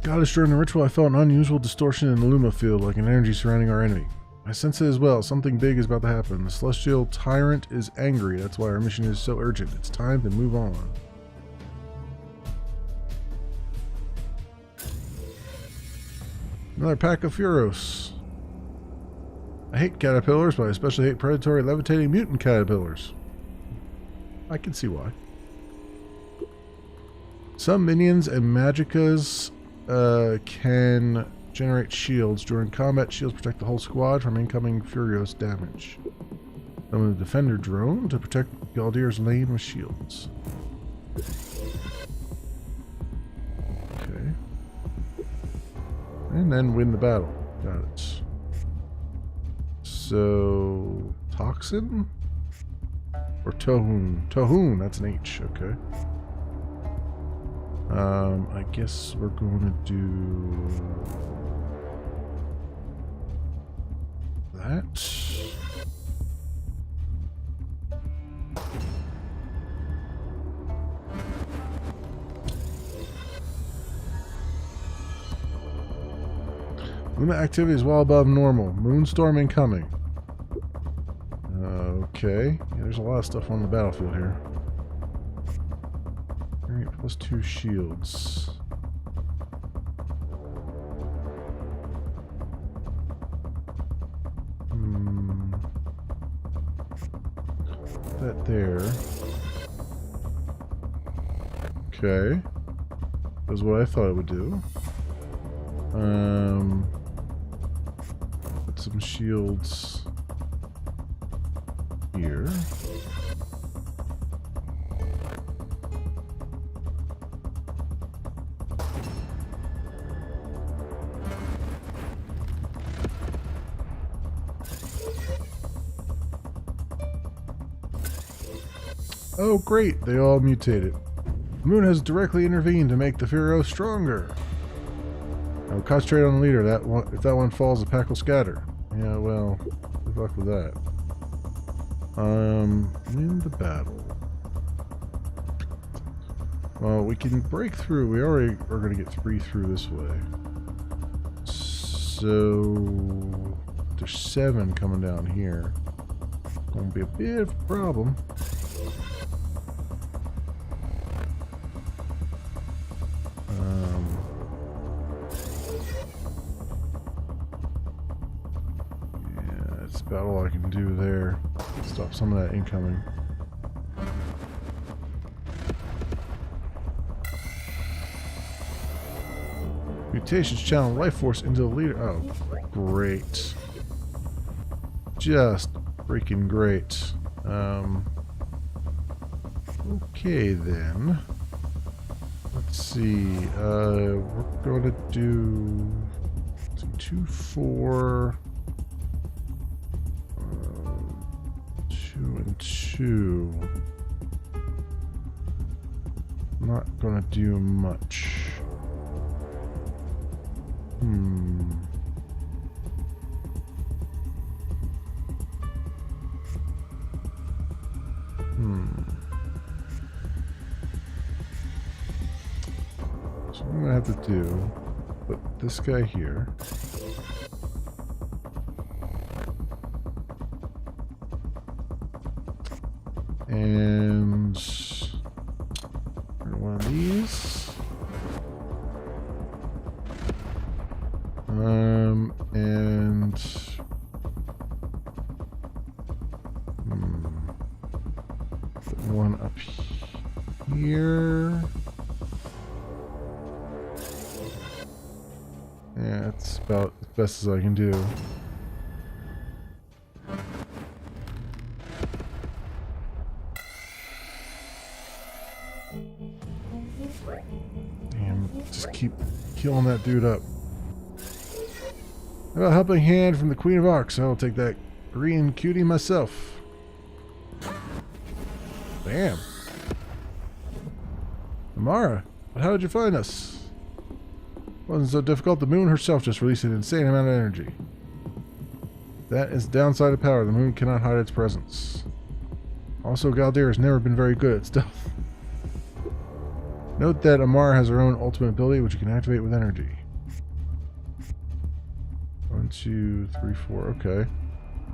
Goddess, during the ritual, I felt an unusual distortion in the Luma field, like an energy surrounding our enemy. I sense it as well. Something big is about to happen. The celestial tyrant is angry. That's why our mission is so urgent. It's time to move on. Another pack of Furos. I hate caterpillars, but I especially hate predatory levitating mutant caterpillars. I can see why. Some minions and magickas can generate shields. During combat, shields protect the whole squad from incoming Furios damage. Summon the defender drone to protect Galdir's lane with shields. Okay. And then win the battle. Got it. So, Toxin? Or Tohun? Tohun, that's an H, okay. I guess we're going to do that. Luna activity is well above normal. Moonstorm incoming. Okay. Yeah, there's a lot of stuff on the battlefield here. Alright, +2 shields. That there. Okay. That's what I thought it would do. Put some shields here. Oh great, they all mutated. The moon has directly intervened to make the Furo stronger. I will concentrate on the leader. That one, if that one falls, the pack will scatter. Yeah, well, good luck with that. Win the battle. Well, we can break through. We already are going to get 3 through this way. So there's 7 coming down here. Gonna be a bit of a problem. About all I can do there. Stop some of that incoming. Mutations channel life force into the leader. Oh, great. Just freaking great. Okay then. Let's see. We're going to do 2, 4. 2 and 2. Not gonna do much. So I'm gonna have to do, put this guy here. And one of these. And put one up here. Yeah, that's about as best as I can do. Just keep killing that dude up. How about a helping hand from the Queen of Arcs? I'll take that green cutie myself. Bam. Amara, But how did you find us? It wasn't so difficult. The moon herself just released an insane amount of energy. That is the downside of power. The moon cannot hide its presence. Also, Galdir has never been very good at stealth. Note that Amara has her own ultimate ability, which you can activate with energy. 1, 2, 3, 4. Okay.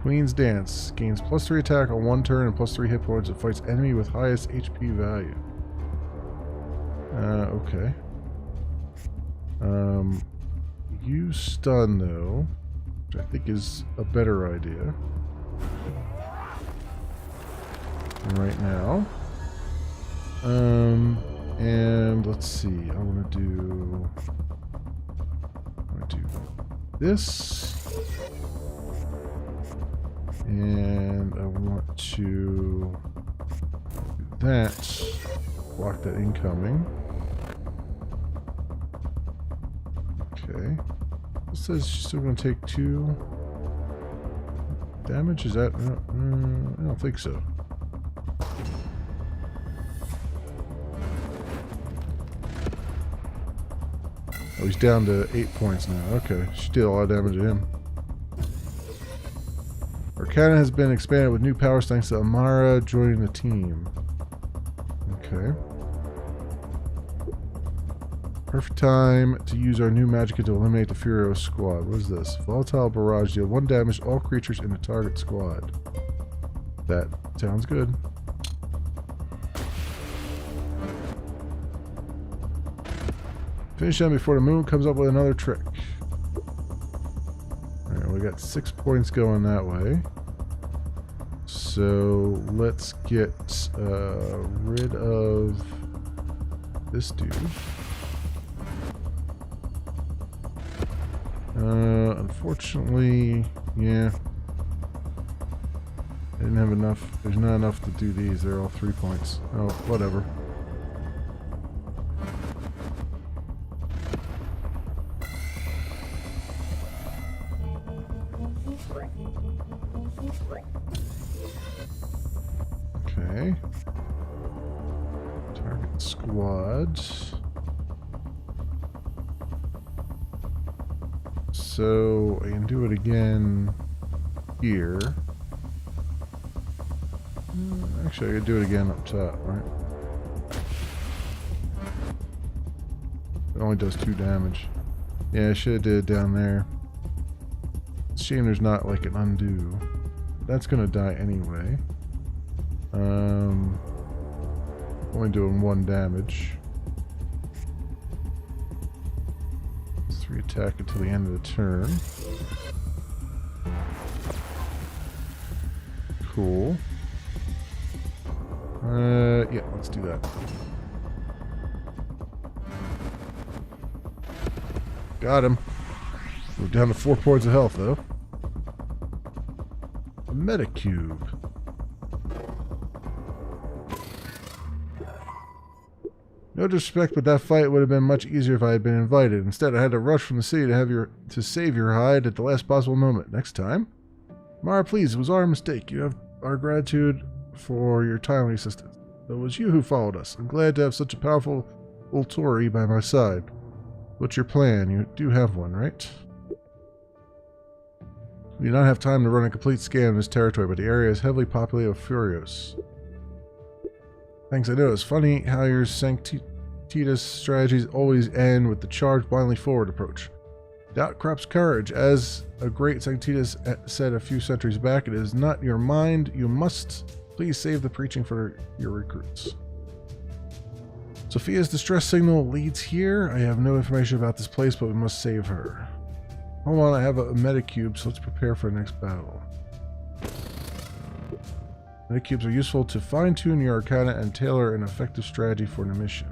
Queen's Dance gains +3 attack on 1 turn and +3 hit points. It fights enemy with highest HP value. Okay. Use stun though, which I think is a better idea. Right now. And let's see. I want to do this, and I want to do that. Block that incoming. Okay. It says she's still going to take 2 damage. Is that? I don't think so. Oh, he's down to 8 points now. Okay, she did a lot of damage to him. Arcana has been expanded with new powers thanks to Amara joining the team. Okay. Perfect time to use our new magic to eliminate the Furio squad. What is this? Volatile barrage. Deal 1 damage to all creatures in the target squad. That sounds good. Finish them before the moon comes up with another trick. Alright, we got 6 points going that way. So let's get rid of this dude. Unfortunately, yeah. I didn't have enough. There's not enough to do these. They're all 3 points. Oh, whatever. Okay. Target squad. So I can do it again here. Actually, I could do it again up top, right? It only does 2 damage. Yeah, I should have did it down there. It's a shame there's not like an undo. That's gonna die anyway. Only doing 1 damage. 3 attack until the end of the turn. Cool. Yeah, let's do that. Got him. We're down to 4 points of health, though. A Metacube. No disrespect, but that fight would have been much easier if I had been invited. Instead, I had to rush from the city to save your hide at the last possible moment. Next time? Mara, please, it was our mistake. You have our gratitude for your timely assistance. It was you who followed us. I'm glad to have such a powerful Ultori by my side. What's your plan? You do have one, right? We do not have time to run a complete scan of this territory, but the area is heavily populated with Furios. Thanks, I know. It's funny how your Sanctitas strategies always end with the charge blindly forward approach. Doubt corrupts courage. As a great Sanctitas said a few centuries back, it is not your mind. You must please save the preaching for your recruits. Sophia's distress signal leads here. I have no information about this place, but we must save her. Hold on, I have a Metacube, so let's prepare for the next battle. Metacubes are useful to fine-tune your Arcana and tailor an effective strategy for the mission.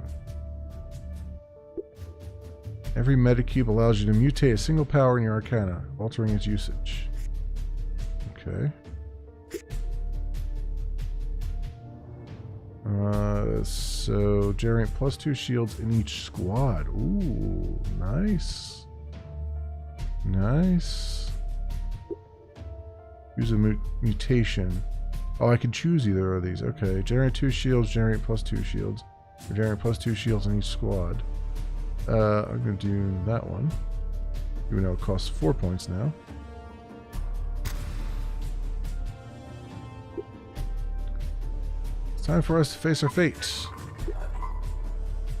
Every Metacube allows you to mutate a single power in your Arcana, altering its usage. Okay. So generate +2 shields in each squad. Ooh, nice. Nice. Use a mutation. Oh, I can choose either of these. Okay. Generate 2 shields, generate +2 shields. Generate +2 shields in each squad. I'm going to do that one. Even though it costs 4 points now. It's time for us to face our fate.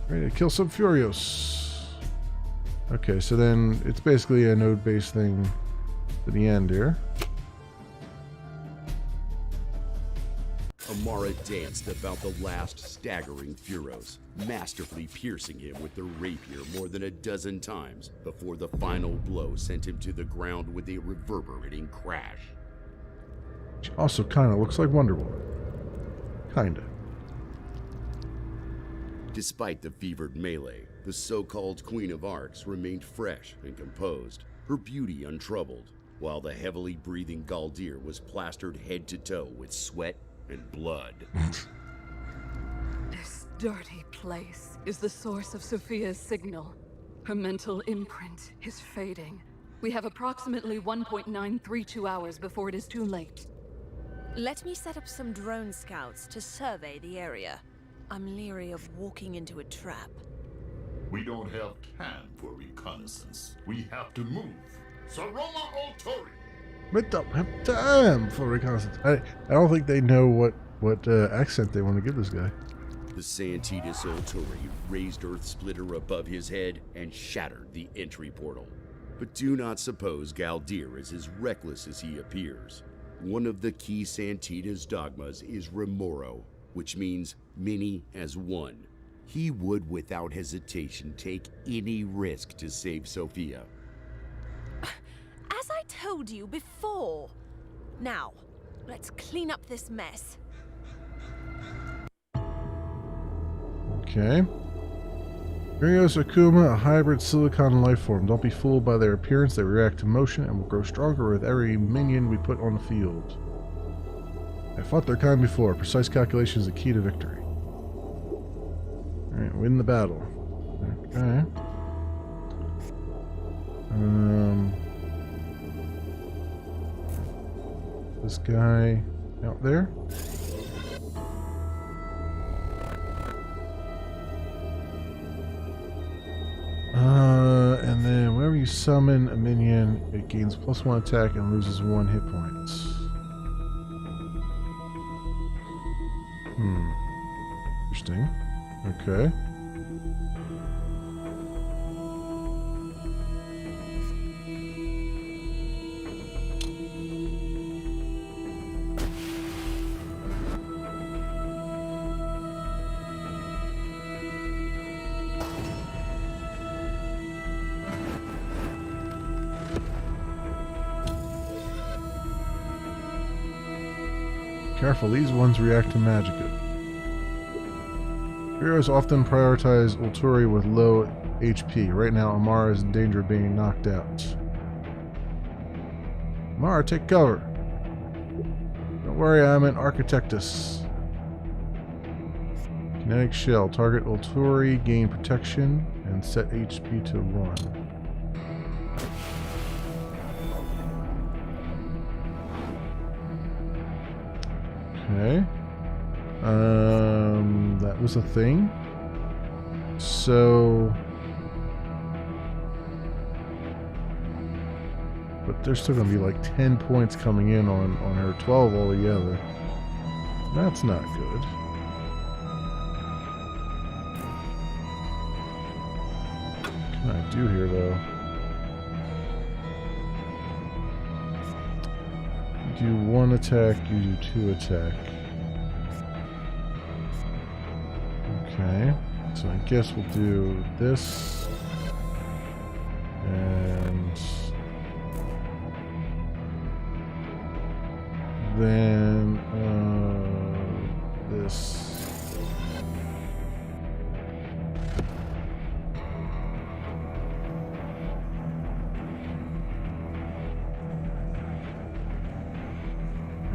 Ready to kill some Furios. Okay, so then it's basically a node-based thing to the end here. Amara danced about the last staggering Furos, masterfully piercing him with the rapier more than a dozen times before the final blow sent him to the ground with a reverberating crash. She also kind of looks like Wonder Woman. Kinda. Despite the fevered melee, the so-called Queen of Arcs remained fresh and composed, her beauty untroubled, while the heavily breathing Galdir was plastered head to toe with sweat and blood. This dirty place is the source of Sophia's signal. Her mental imprint is fading. We have approximately 1.932 hours before it is too late. Let me set up some drone scouts to survey the area. I'm leery of walking into a trap. We don't have time for reconnaissance. We have to move. Saroma Altori! We don't have time for reconnaissance. I don't think they know what accent they want to give this guy. The Santidus Ulturi raised Earth Splitter above his head and shattered the entry portal. But do not suppose Galdir is as reckless as he appears. One of the key Santidus dogmas is Remoro, which means many as one. He would without hesitation take any risk to save Sophia. As I told you before. Now, let's clean up this mess. Okay. Furios Akuma, a hybrid silicon life form. Don't be fooled by their appearance. They react to motion and will grow stronger with every minion we put on the field. I fought their kind before. Precise calculation is the key to victory. Alright, win the battle. Okay. This guy out there. And then whenever you summon a minion, it gains +1 attack and loses 1 hit point. Interesting. Okay. Careful, these ones react to magicka. Heroes often prioritize Ulturi with low HP. Right now, Amara is in danger of being knocked out. Amara, take cover. Don't worry, I'm an Architectus. Kinetic Shell. Target Ulturi, gain protection, and set HP to 1. Okay. That was a thing. So, but there's still gonna be like 10 points coming in on her, 12 altogether. That's not good. What can I do here though? You do 1 attack, you do 2 attack. Okay, so I guess we'll do this and then this.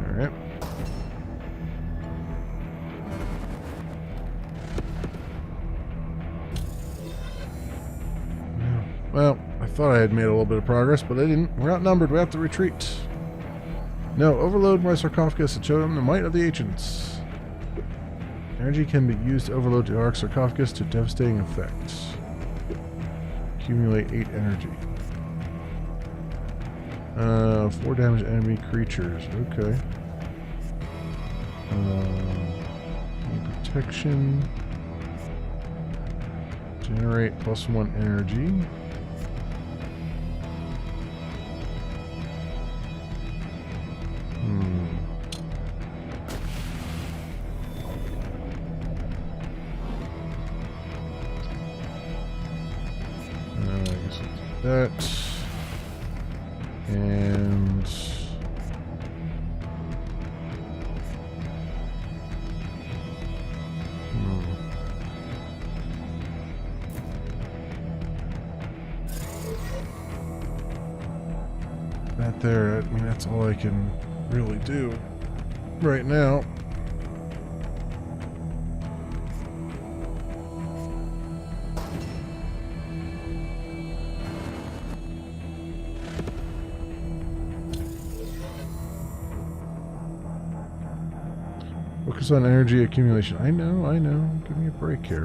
Alright. Well, I thought I had made a little bit of progress, but I didn't. We're outnumbered. We have to retreat. No, overload my sarcophagus and show them the might of the ancients. Energy can be used to overload the Ark sarcophagus to devastating effects. Accumulate 8 energy. 4 damage to enemy creatures. Okay. Protection. Generate +1 energy. I guess I'll do that. And that there, I mean, that's all I can really do right now. Focus on energy accumulation. I know. Give me a break here.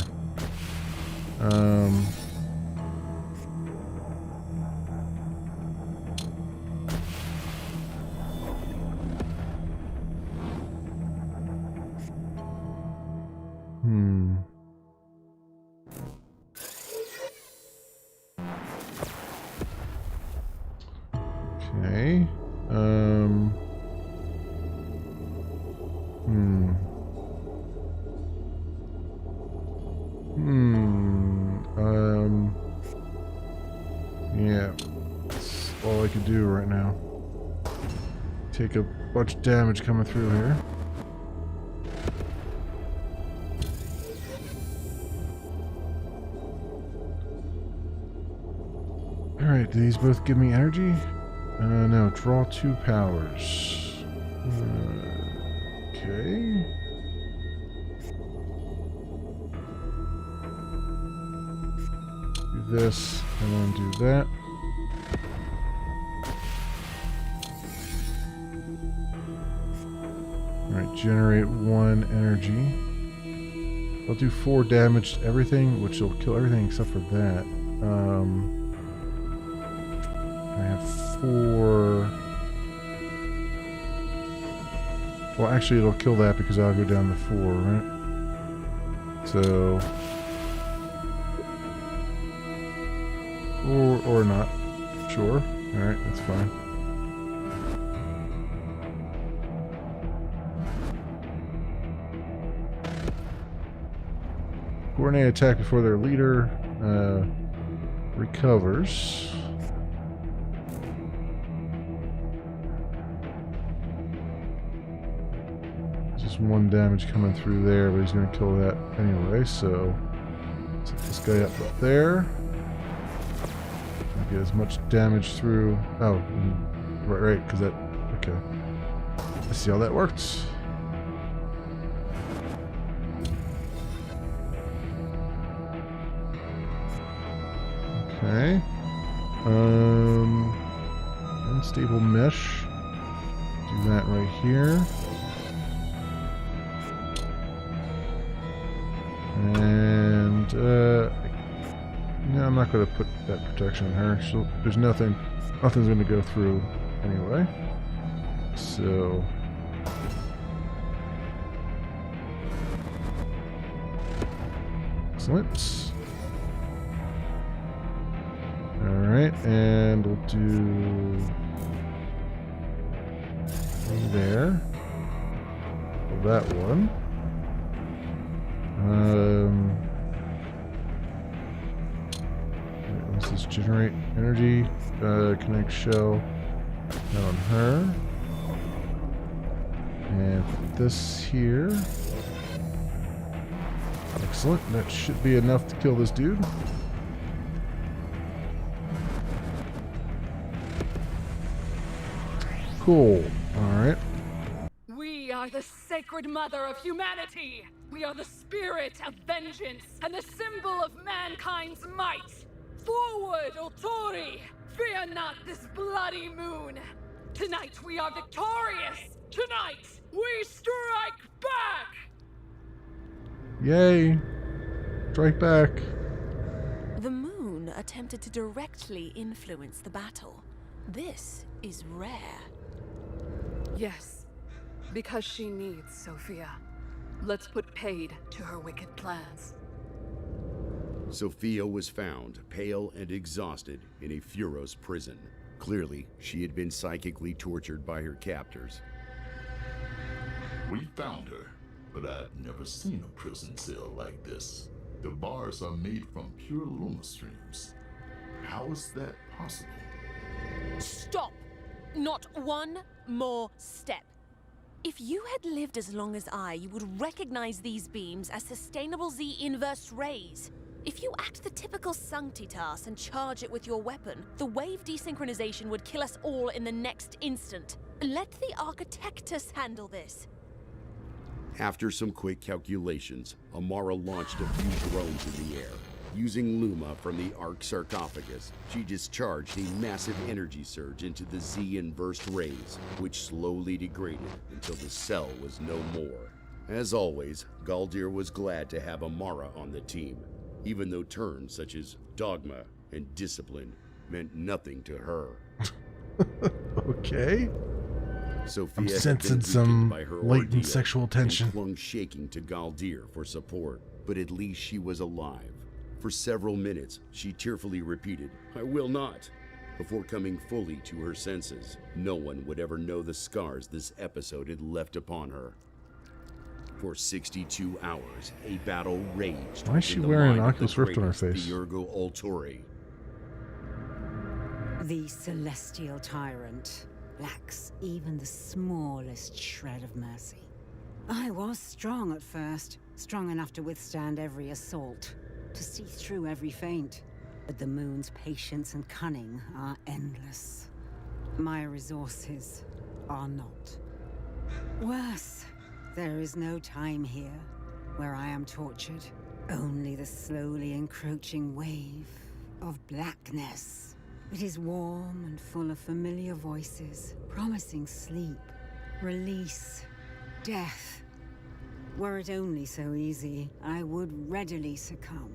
Okay. Yeah. That's all I can do right now. Take a bunch of damage coming through here. Alright, do these both give me energy? No, draw 2 powers. Okay. Do this, and then do that. Alright, generate 1 energy. I'll do 4 damage to everything, which will kill everything except for that. I have 4... Well, actually, it'll kill that because I'll go down to 4, right? So... Or not. Sure. Alright, that's fine. Coordinate attack before their leader recovers. Just 1 damage coming through there, but he's going to kill that anyway, so set this guy up there. Get as much damage through. Oh, right, because that. Okay. Let's see how that works. Okay. Unstable mesh. Do that right here. And no, I'm not going to put that protection on her. There's nothing's going to go through anyway. So excellent. Alright, and we'll do there. Well, that one. This is generate energy. Connect shell. That on her. And put this here. Excellent. That should be enough to kill this dude. Cool. Alright. We are the sacred mother of humanity! We are the spirit of vengeance and the symbol of mankind's might! Forward, Ultori! Fear not this bloody moon! Tonight we are victorious! Tonight we strike back! Yay! Strike back. The moon attempted to directly influence the battle. This is rare. Yes, because she needs Sophia. Let's put paid to her wicked plans. Sophia was found, pale and exhausted, in a Furos prison. Clearly, she had been psychically tortured by her captors. We found her, but I've never seen a prison cell like this. The bars are made from pure Luma streams. How is that possible? Stop! Not one more step. If you had lived as long as I, you would recognize these beams as sustainable Z-inverse rays. If you act the typical Sanctitas and charge it with your weapon, the wave desynchronization would kill us all in the next instant. Let the Architectus handle this. After some quick calculations, Amara launched a few drones in the air. Using Luma from the Ark sarcophagus, she discharged a massive energy surge into the Z-inversed rays, which slowly degraded until the cell was no more. As always, Galdir was glad to have Amara on the team, even though terms such as dogma and discipline meant nothing to her. Okay. Sophia I'm had sensing been some weakened by her latent ordeal sexual tension. and clung shaking to Galdir for support, but at least she was alive. For several minutes, she tearfully repeated, "I will not," before coming fully to her senses. No one would ever know the scars this episode had left upon her. For 62 hours, a battle raged. Why is she within the wearing an mind of the Oculus Rift on her greatest face? Virgo Ultori. The celestial tyrant lacks even the smallest shred of mercy. I was strong at first, strong enough to withstand every assault, to see through every feint. But the moon's patience and cunning are endless. My resources are not. Worse, there is no time here where I am tortured. Only the slowly encroaching wave of blackness. It is warm and full of familiar voices, promising sleep, release, death. Were it only so easy, I would readily succumb.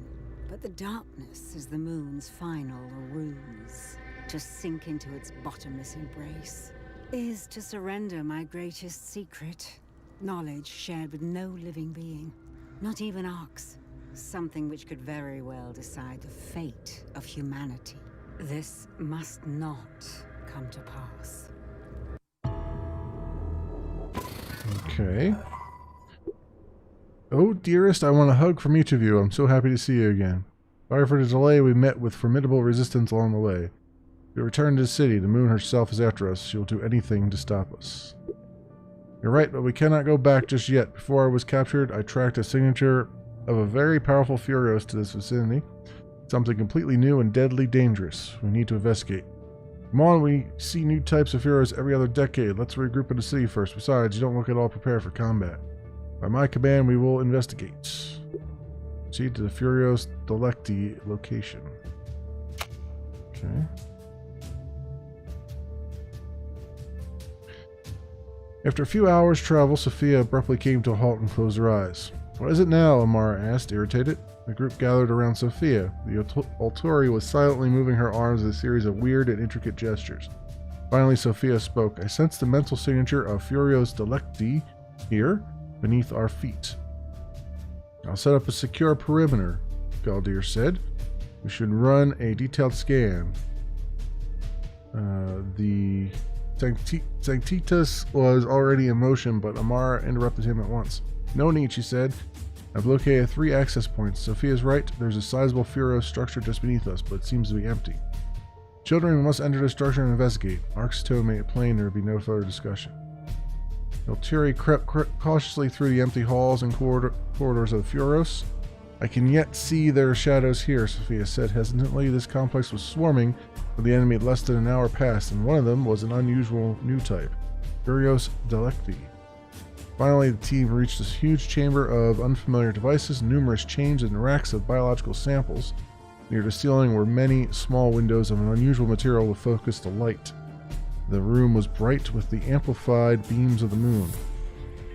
But the darkness is the moon's final ruse. To sink into its bottomless embrace is to surrender my greatest secret. Knowledge shared with no living being, not even Ox. Something which could very well decide the fate of humanity. This must not come to pass. Okay. Oh, dearest, I want a hug from each of you. I'm so happy to see you again. Sorry for the delay. We met with formidable resistance along the way. We return to the city. The moon herself is after us. She will do anything to stop us. You're right, but we cannot go back just yet. Before I was captured, I tracked a signature of a very powerful Furos to this vicinity. Something completely new and deadly dangerous. We need to investigate. Come on, we see new types of Furos every other decade. Let's regroup in the city first. Besides, you don't look at all prepared for combat. By my command, we will investigate. Proceed to the Furos Delecti location. Okay. After a few hours' travel, Sophia abruptly came to a halt and closed her eyes. What is it now? Amara asked, irritated. The group gathered around Sophia. The Ultori was silently moving her arms with a series of weird and intricate gestures. Finally, Sophia spoke. I sense the mental signature of Furos Delecti here, beneath our feet. I'll set up a secure perimeter, Galdir said. We should run a detailed scan. The Sanctitas was already in motion, but Amara interrupted him at once. No need, she said. I've located 3 access points. Sophia's right. There's a sizable Furos structure just beneath us, but it seems to be empty. Children, we must enter the structure and investigate. Ark's tone made it plain there would be no further discussion. Ultiri crept cautiously through the empty halls and corridors of the Furos. I can yet see their shadows here, Sophia said hesitantly. This complex was swarming with the enemy less than an hour past, and one of them was an unusual new type, Furos Delecti. Finally, the team reached this huge chamber of unfamiliar devices, numerous chains and racks of biological samples. Near the ceiling were many small windows of an unusual material with focused light. The room was bright with the amplified beams of the moon.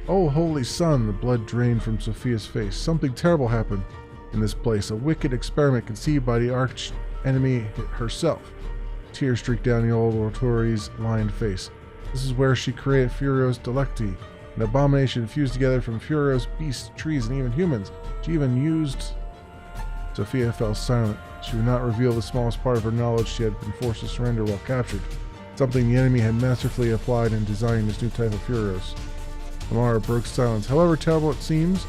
Oh, holy sun! The blood drained from Sophia's face. Something terrible happened in this place. A wicked experiment conceived by the arch enemy herself. Tears streaked down the old Autori's lined face. This is where she created Furio's Delecti, an abomination fused together from Furio's beasts, trees, and even humans. She even used... Sophia fell silent. She would not reveal the smallest part of her knowledge she had been forced to surrender while captured. Something the enemy had masterfully applied in designing this new type of Furios. Amara broke silence. However terrible it seems,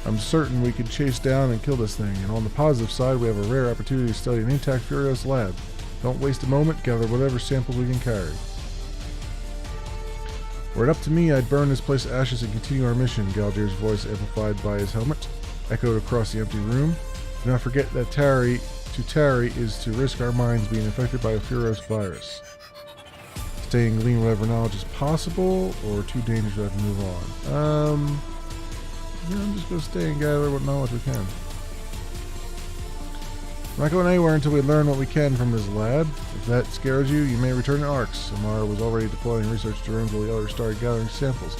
I'm certain we can chase down and kill this thing, and on the positive side, we have a rare opportunity to study an intact Furios lab. Don't waste a moment, gather whatever samples we can carry. Were it up to me, I'd burn this place to ashes and continue our mission, Galdir's voice, amplified by his helmet, echoed across the empty room. Do not forget that to tarry is to risk our minds being infected by a Furios virus. Staying glean whatever knowledge is possible, or too dangerous to have to move on. Yeah, I'm just going to stay and gather what knowledge we can. We're not going anywhere until we learn what we can from this lab. If that scares you, you may return to Arx. Amara was already deploying research drones while the others started gathering samples.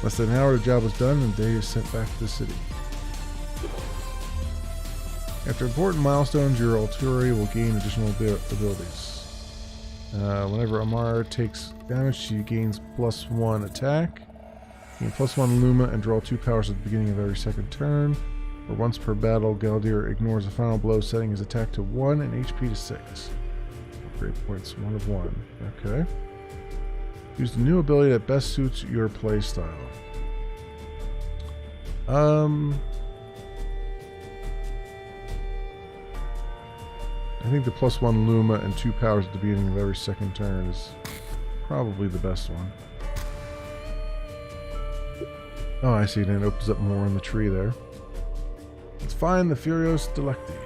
Less than an hour, the job was done, and Day is sent back to the city. After important milestones, your Alturi will gain additional abilities. Whenever Amara takes damage, she gains +1 attack. Gain +1 Luma and draw 2 powers at the beginning of every second turn. Or once per battle, Galdir ignores a final blow, setting his attack to 1 and HP to 6. Upgrade points 1 of 1. Okay. Use the new ability that best suits your playstyle. I think the +1 Luma and 2 powers at the beginning of every second turn is probably the best one. Oh, I see. Then it opens up more in the tree there. Let's find the Furios Delecti.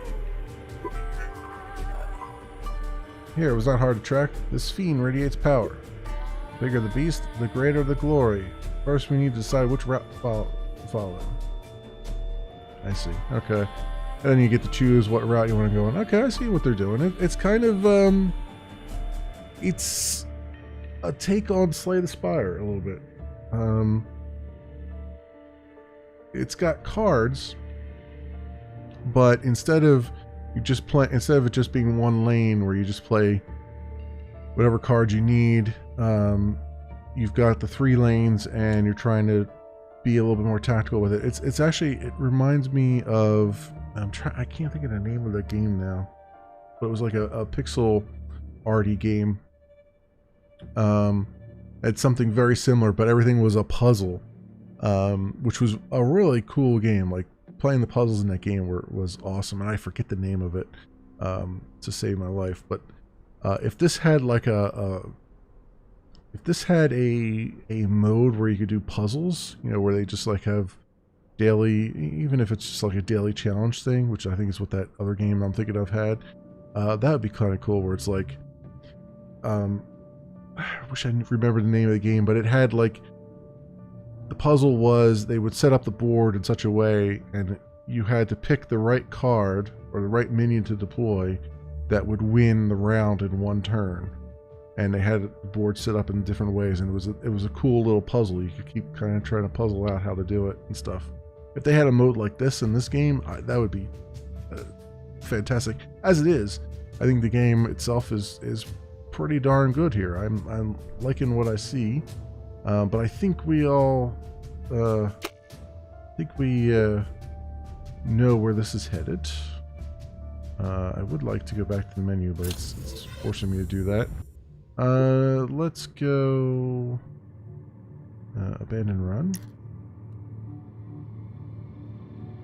Here, it was not hard to track. This fiend radiates power. The bigger the beast, the greater the glory. First, we need to decide which route to follow. I see. Okay. And then you get to choose what route you want to go in. Okay, I see what they're doing. It's kind of, it's a take on Slay the Spire a little bit. It's got cards, but instead of it just being one lane where you just play whatever cards you need, you've got the 3 lanes and you're trying to be a little bit more tactical with it. It's actually, it reminds me of, I can't think of the name of the game now, but it was like a pixel arty game. It's something very similar, but everything was a puzzle, which was a really cool game. Like, playing the puzzles in that game was awesome, and I forget the name of it to save my life. But if this had like if this had a mode where you could do puzzles, you know, where they just like have daily, even if it's just like a daily challenge thing, which I think is what that other game I'm thinking of had, that would be kind of cool. Where it's like, I wish I remember the name of the game, but it had like, the puzzle was they would set up the board in such a way, and you had to pick the right card or the right minion to deploy that would win the round in one turn. And they had the board set up in different ways, and it was a cool little puzzle. You could keep kind of trying to puzzle out how to do it and stuff. If they had a mode like this in this game, that would be fantastic. As it is, I think the game itself is pretty darn good here. I'm liking what I see, but I think we all know where this is headed. I would like to go back to the menu, but it's forcing me to do that. Let's go abandon run.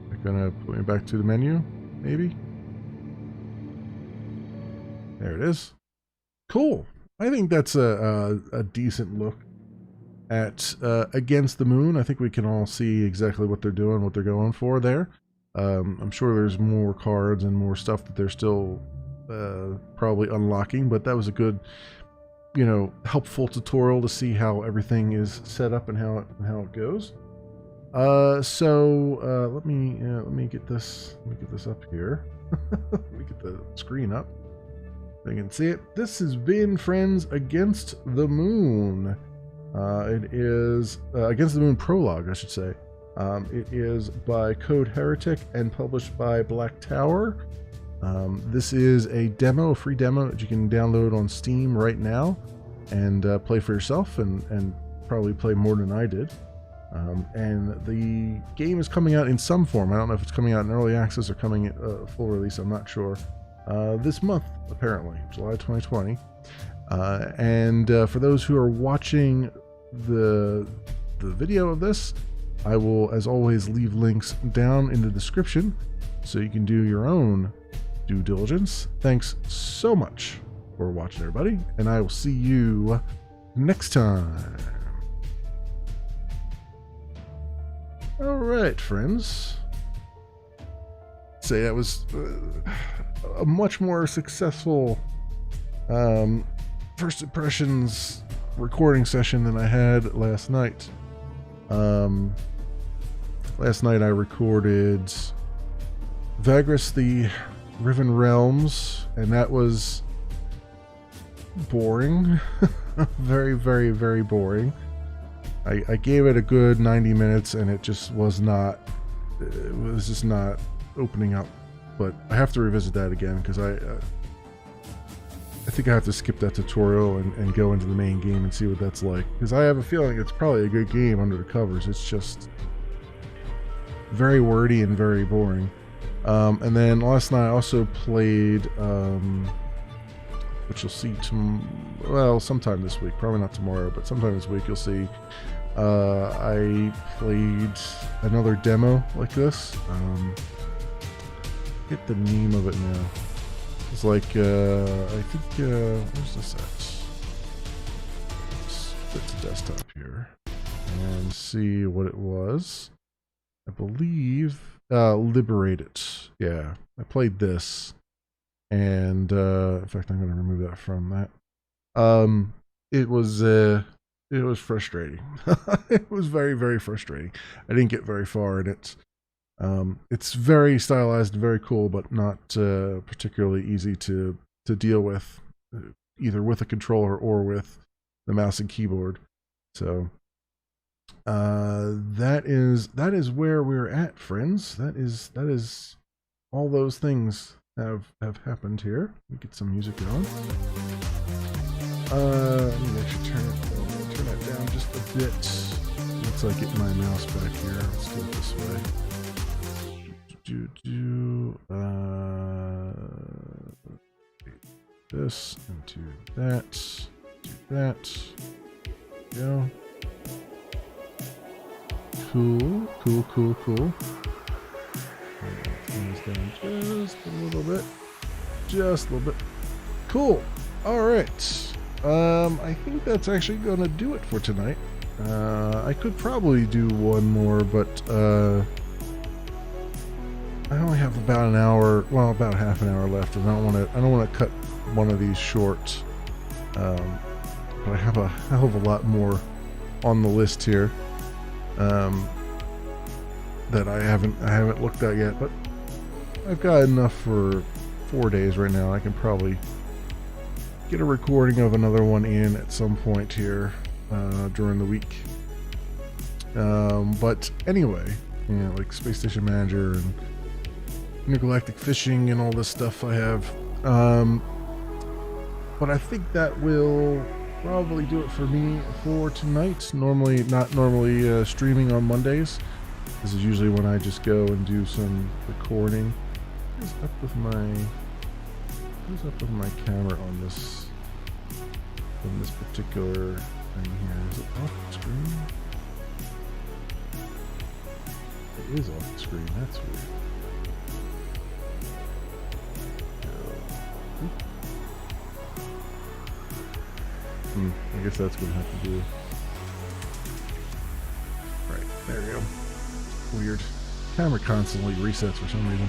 They're gonna put me back to the menu, maybe. There it is. Cool. I think that's a decent look at Against the Moon. I think we can all see exactly what they're doing, what they're going for there. I'm sure there's more cards and more stuff that they're still probably unlocking, but that was a good, you know, helpful tutorial to see how everything is set up and how it goes. So let me get this up here. Let me get the screen up so you can see it. This has been, friends, Against the Moon. It is Against the Moon Prologue, I should say. It is by Code Heretic and published by Black Tower. This is a demo, a free demo that you can download on Steam right now and play for yourself and probably play more than I did. And the game is coming out in some form. I don't know if it's coming out in early access or coming in full release. I'm not sure. This month, apparently, July 2020. And for those who are watching the video of this, I will, as always, leave links down in the description so you can do your own due diligence. Thanks so much for watching, everybody, and I will see you next time. All right, friends. Say that was a much more successful first impressions recording session than I had last night. Last night I recorded Vagris the Riven Realms, and that was boring. Very, very, very boring. I gave it a good 90 minutes and it just was not, it was just not opening up. But I have to revisit that again because I think I have to skip that tutorial and go into the main game and see what that's like. Because I have a feeling it's probably a good game under the covers. It's just very wordy and very boring. And then last night I also played, which you'll see sometime this week. Probably not tomorrow, but sometime this week you'll see. I played another demo like this. Get the name of it now. It's like, I think, where's this at? Let's get to desktop here and see what it was. I believe, Liberate It. Yeah, I played this. And, in fact, I'm going to remove that from that. It was frustrating. It was very, very frustrating. I didn't get very far in it. It's very stylized and very cool, but not particularly easy to deal with, either with a controller or with the mouse and keyboard. So that is where we're at, friends. That is all those things have happened here. Let me get some music going. Let me actually turn it down just a bit. Once I get my mouse back here, let's do it this way. This and do that. Do that. Go. Cool. Things down just a little bit. Cool. All right. I think that's actually going to do it for tonight. I could probably do one more, but I only have about an hour, well, about half an hour left, and I don't want to cut one of these short. But I have a hell of a lot more on the list here that I haven't looked at yet, but I've got enough for 4 days right now. I can probably get a recording of another one in at some point here during the week. But anyway, like Space Station Manager and Intergalactic Fishing and all this stuff I have. But I think that will probably do it for me for tonight. Not normally streaming on Mondays. This is usually when I just go and do some recording. What's up with my camera on this particular thing here? Is it off the screen? It is off the screen. That's weird. I guess that's what I have to do. Right, there we go. Weird. Camera constantly resets for some reason.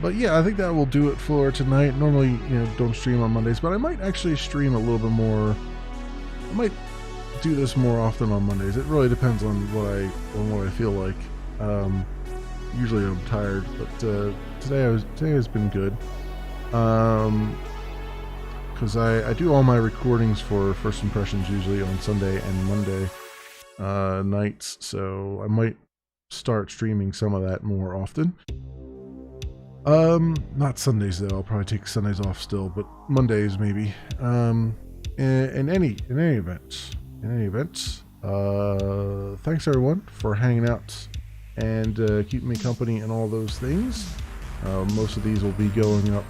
But yeah, I think that will do it for tonight. Normally, don't stream on Mondays, but I might actually stream a little bit more. I might do this more often on Mondays. It really depends on what I feel like. Usually I'm tired, but today has been good. because I do all my recordings for First Impressions usually on Sunday and Monday nights, so I might start streaming some of that more often. Not Sundays though. I'll probably take Sundays off still, but Mondays maybe. In any event, thanks everyone for hanging out and keeping me company and all those things. Most of these will be going up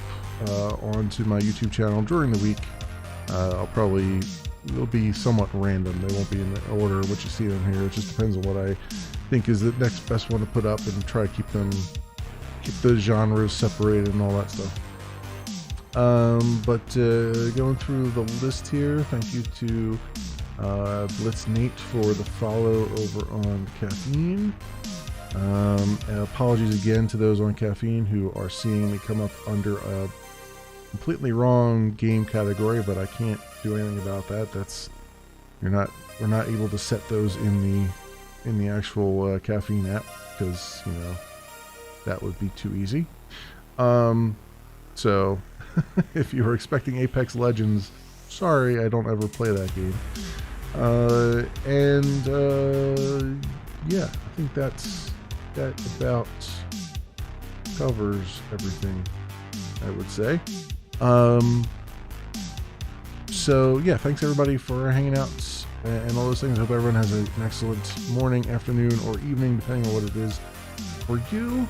onto my YouTube channel during the week. They'll be somewhat random. They won't be in the order of what you see them here. It just depends on what I think is the next best one to put up, and try to keep the genres separated and all that stuff. But going through the list here, thank you to Blitz Nate for the follow over on Caffeine. Apologies again to those on Caffeine who are seeing me come up under a completely wrong game category, but I can't do anything about that. We're not able to set those in the actual Caffeine app, because that would be too easy. So if you were expecting Apex Legends, sorry, I don't ever play that game. Yeah, I think that about covers everything, I would say. So yeah, thanks everybody for hanging out and all those things. I hope everyone has an excellent morning, afternoon, or evening, depending on what it is for you.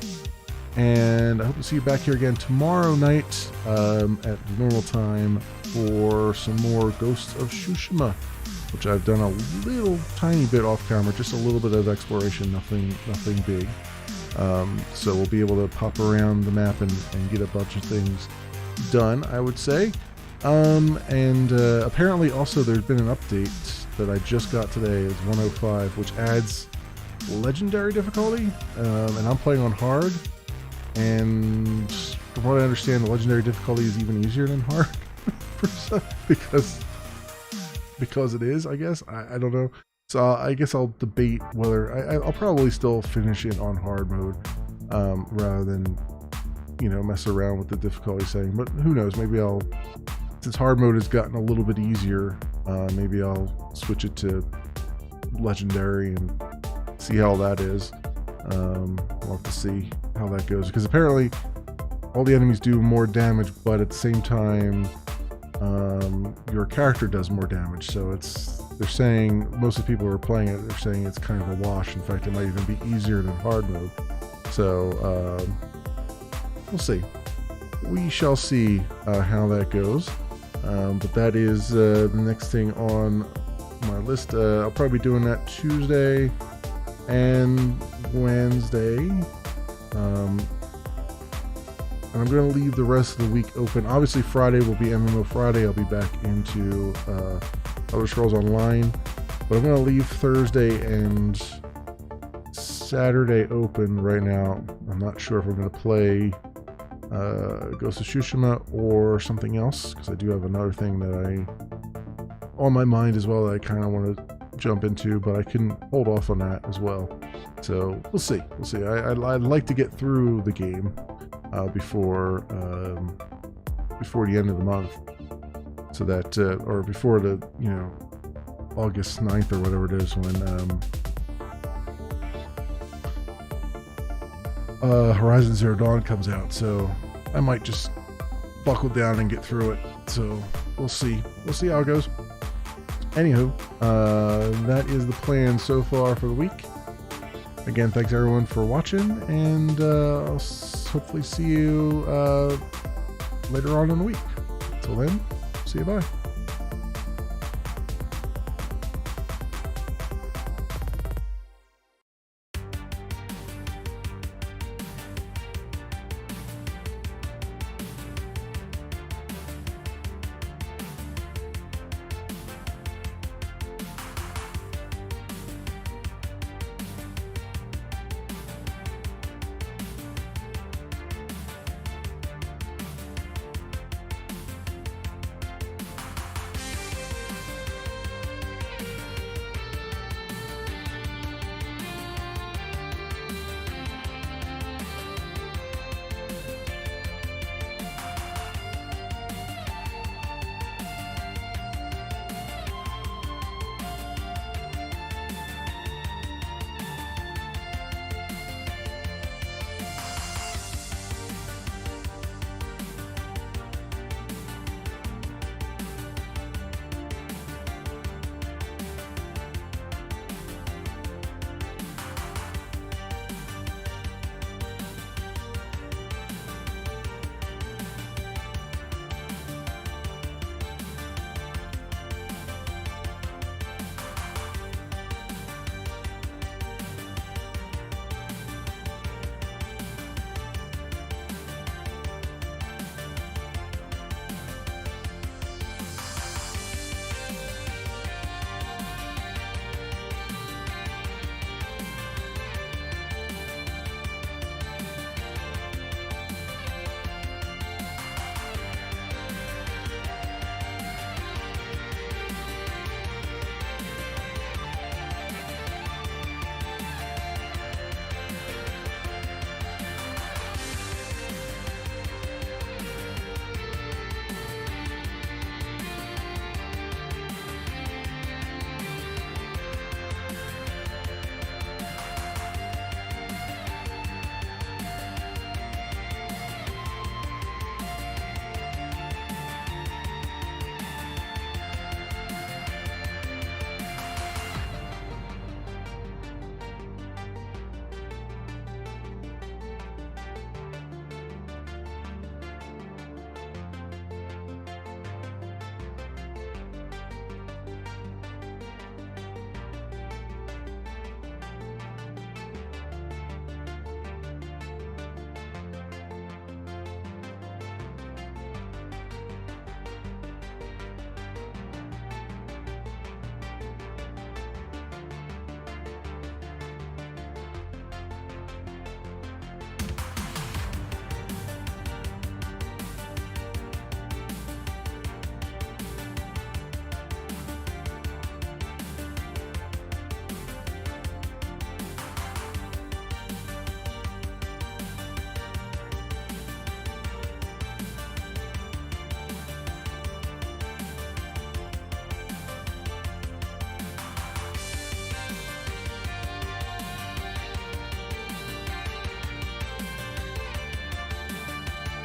And I hope to see you back here again tomorrow night at normal time for some more Ghosts of Tsushima, which I've done a little tiny bit off camera, just a little bit of exploration, nothing big. So we'll be able to pop around the map and get a bunch of things done, I would say. Apparently also there's been an update that I just got today. It's 105, which adds legendary difficulty, and I'm playing on hard. And from what I understand, the legendary difficulty is even easier than hard because it is, I guess. I don't know. So I guess I'll debate whether I'll probably still finish it on hard mode rather than mess around with the difficulty setting. But who knows? Maybe since hard mode has gotten a little bit easier, maybe I'll switch it to legendary and see how that is. We'll have to see how that goes, because apparently all the enemies do more damage, but at the same time your character does more damage. So they're saying, most of the people who are playing it, they're saying it's kind of a wash. In fact, it might even be easier than hard mode. So we'll see. We shall see how that goes. But that is the next thing on my list. I'll probably be doing that Tuesday and Wednesday. And I'm going to leave the rest of the week open. Obviously, Friday will be MMO Friday. I'll be back into Elder Scrolls Online. But I'm going to leave Thursday and Saturday open right now. I'm not sure if I'm going to play Ghost of Tsushima or something else, because I do have another thing that on my mind as well that I kind of want to jump into, but I can hold off on that as well. So we'll see. I'd like to get through the game before the end of the month, so that or before the August 9th or whatever it is, when Horizon Zero Dawn comes out. So I might just buckle down and get through it. So we'll see how it goes. Anywho, that is the plan so far for the week. Again, thanks everyone for watching, and I'll hopefully see you later on in the week. Until then, see you, bye.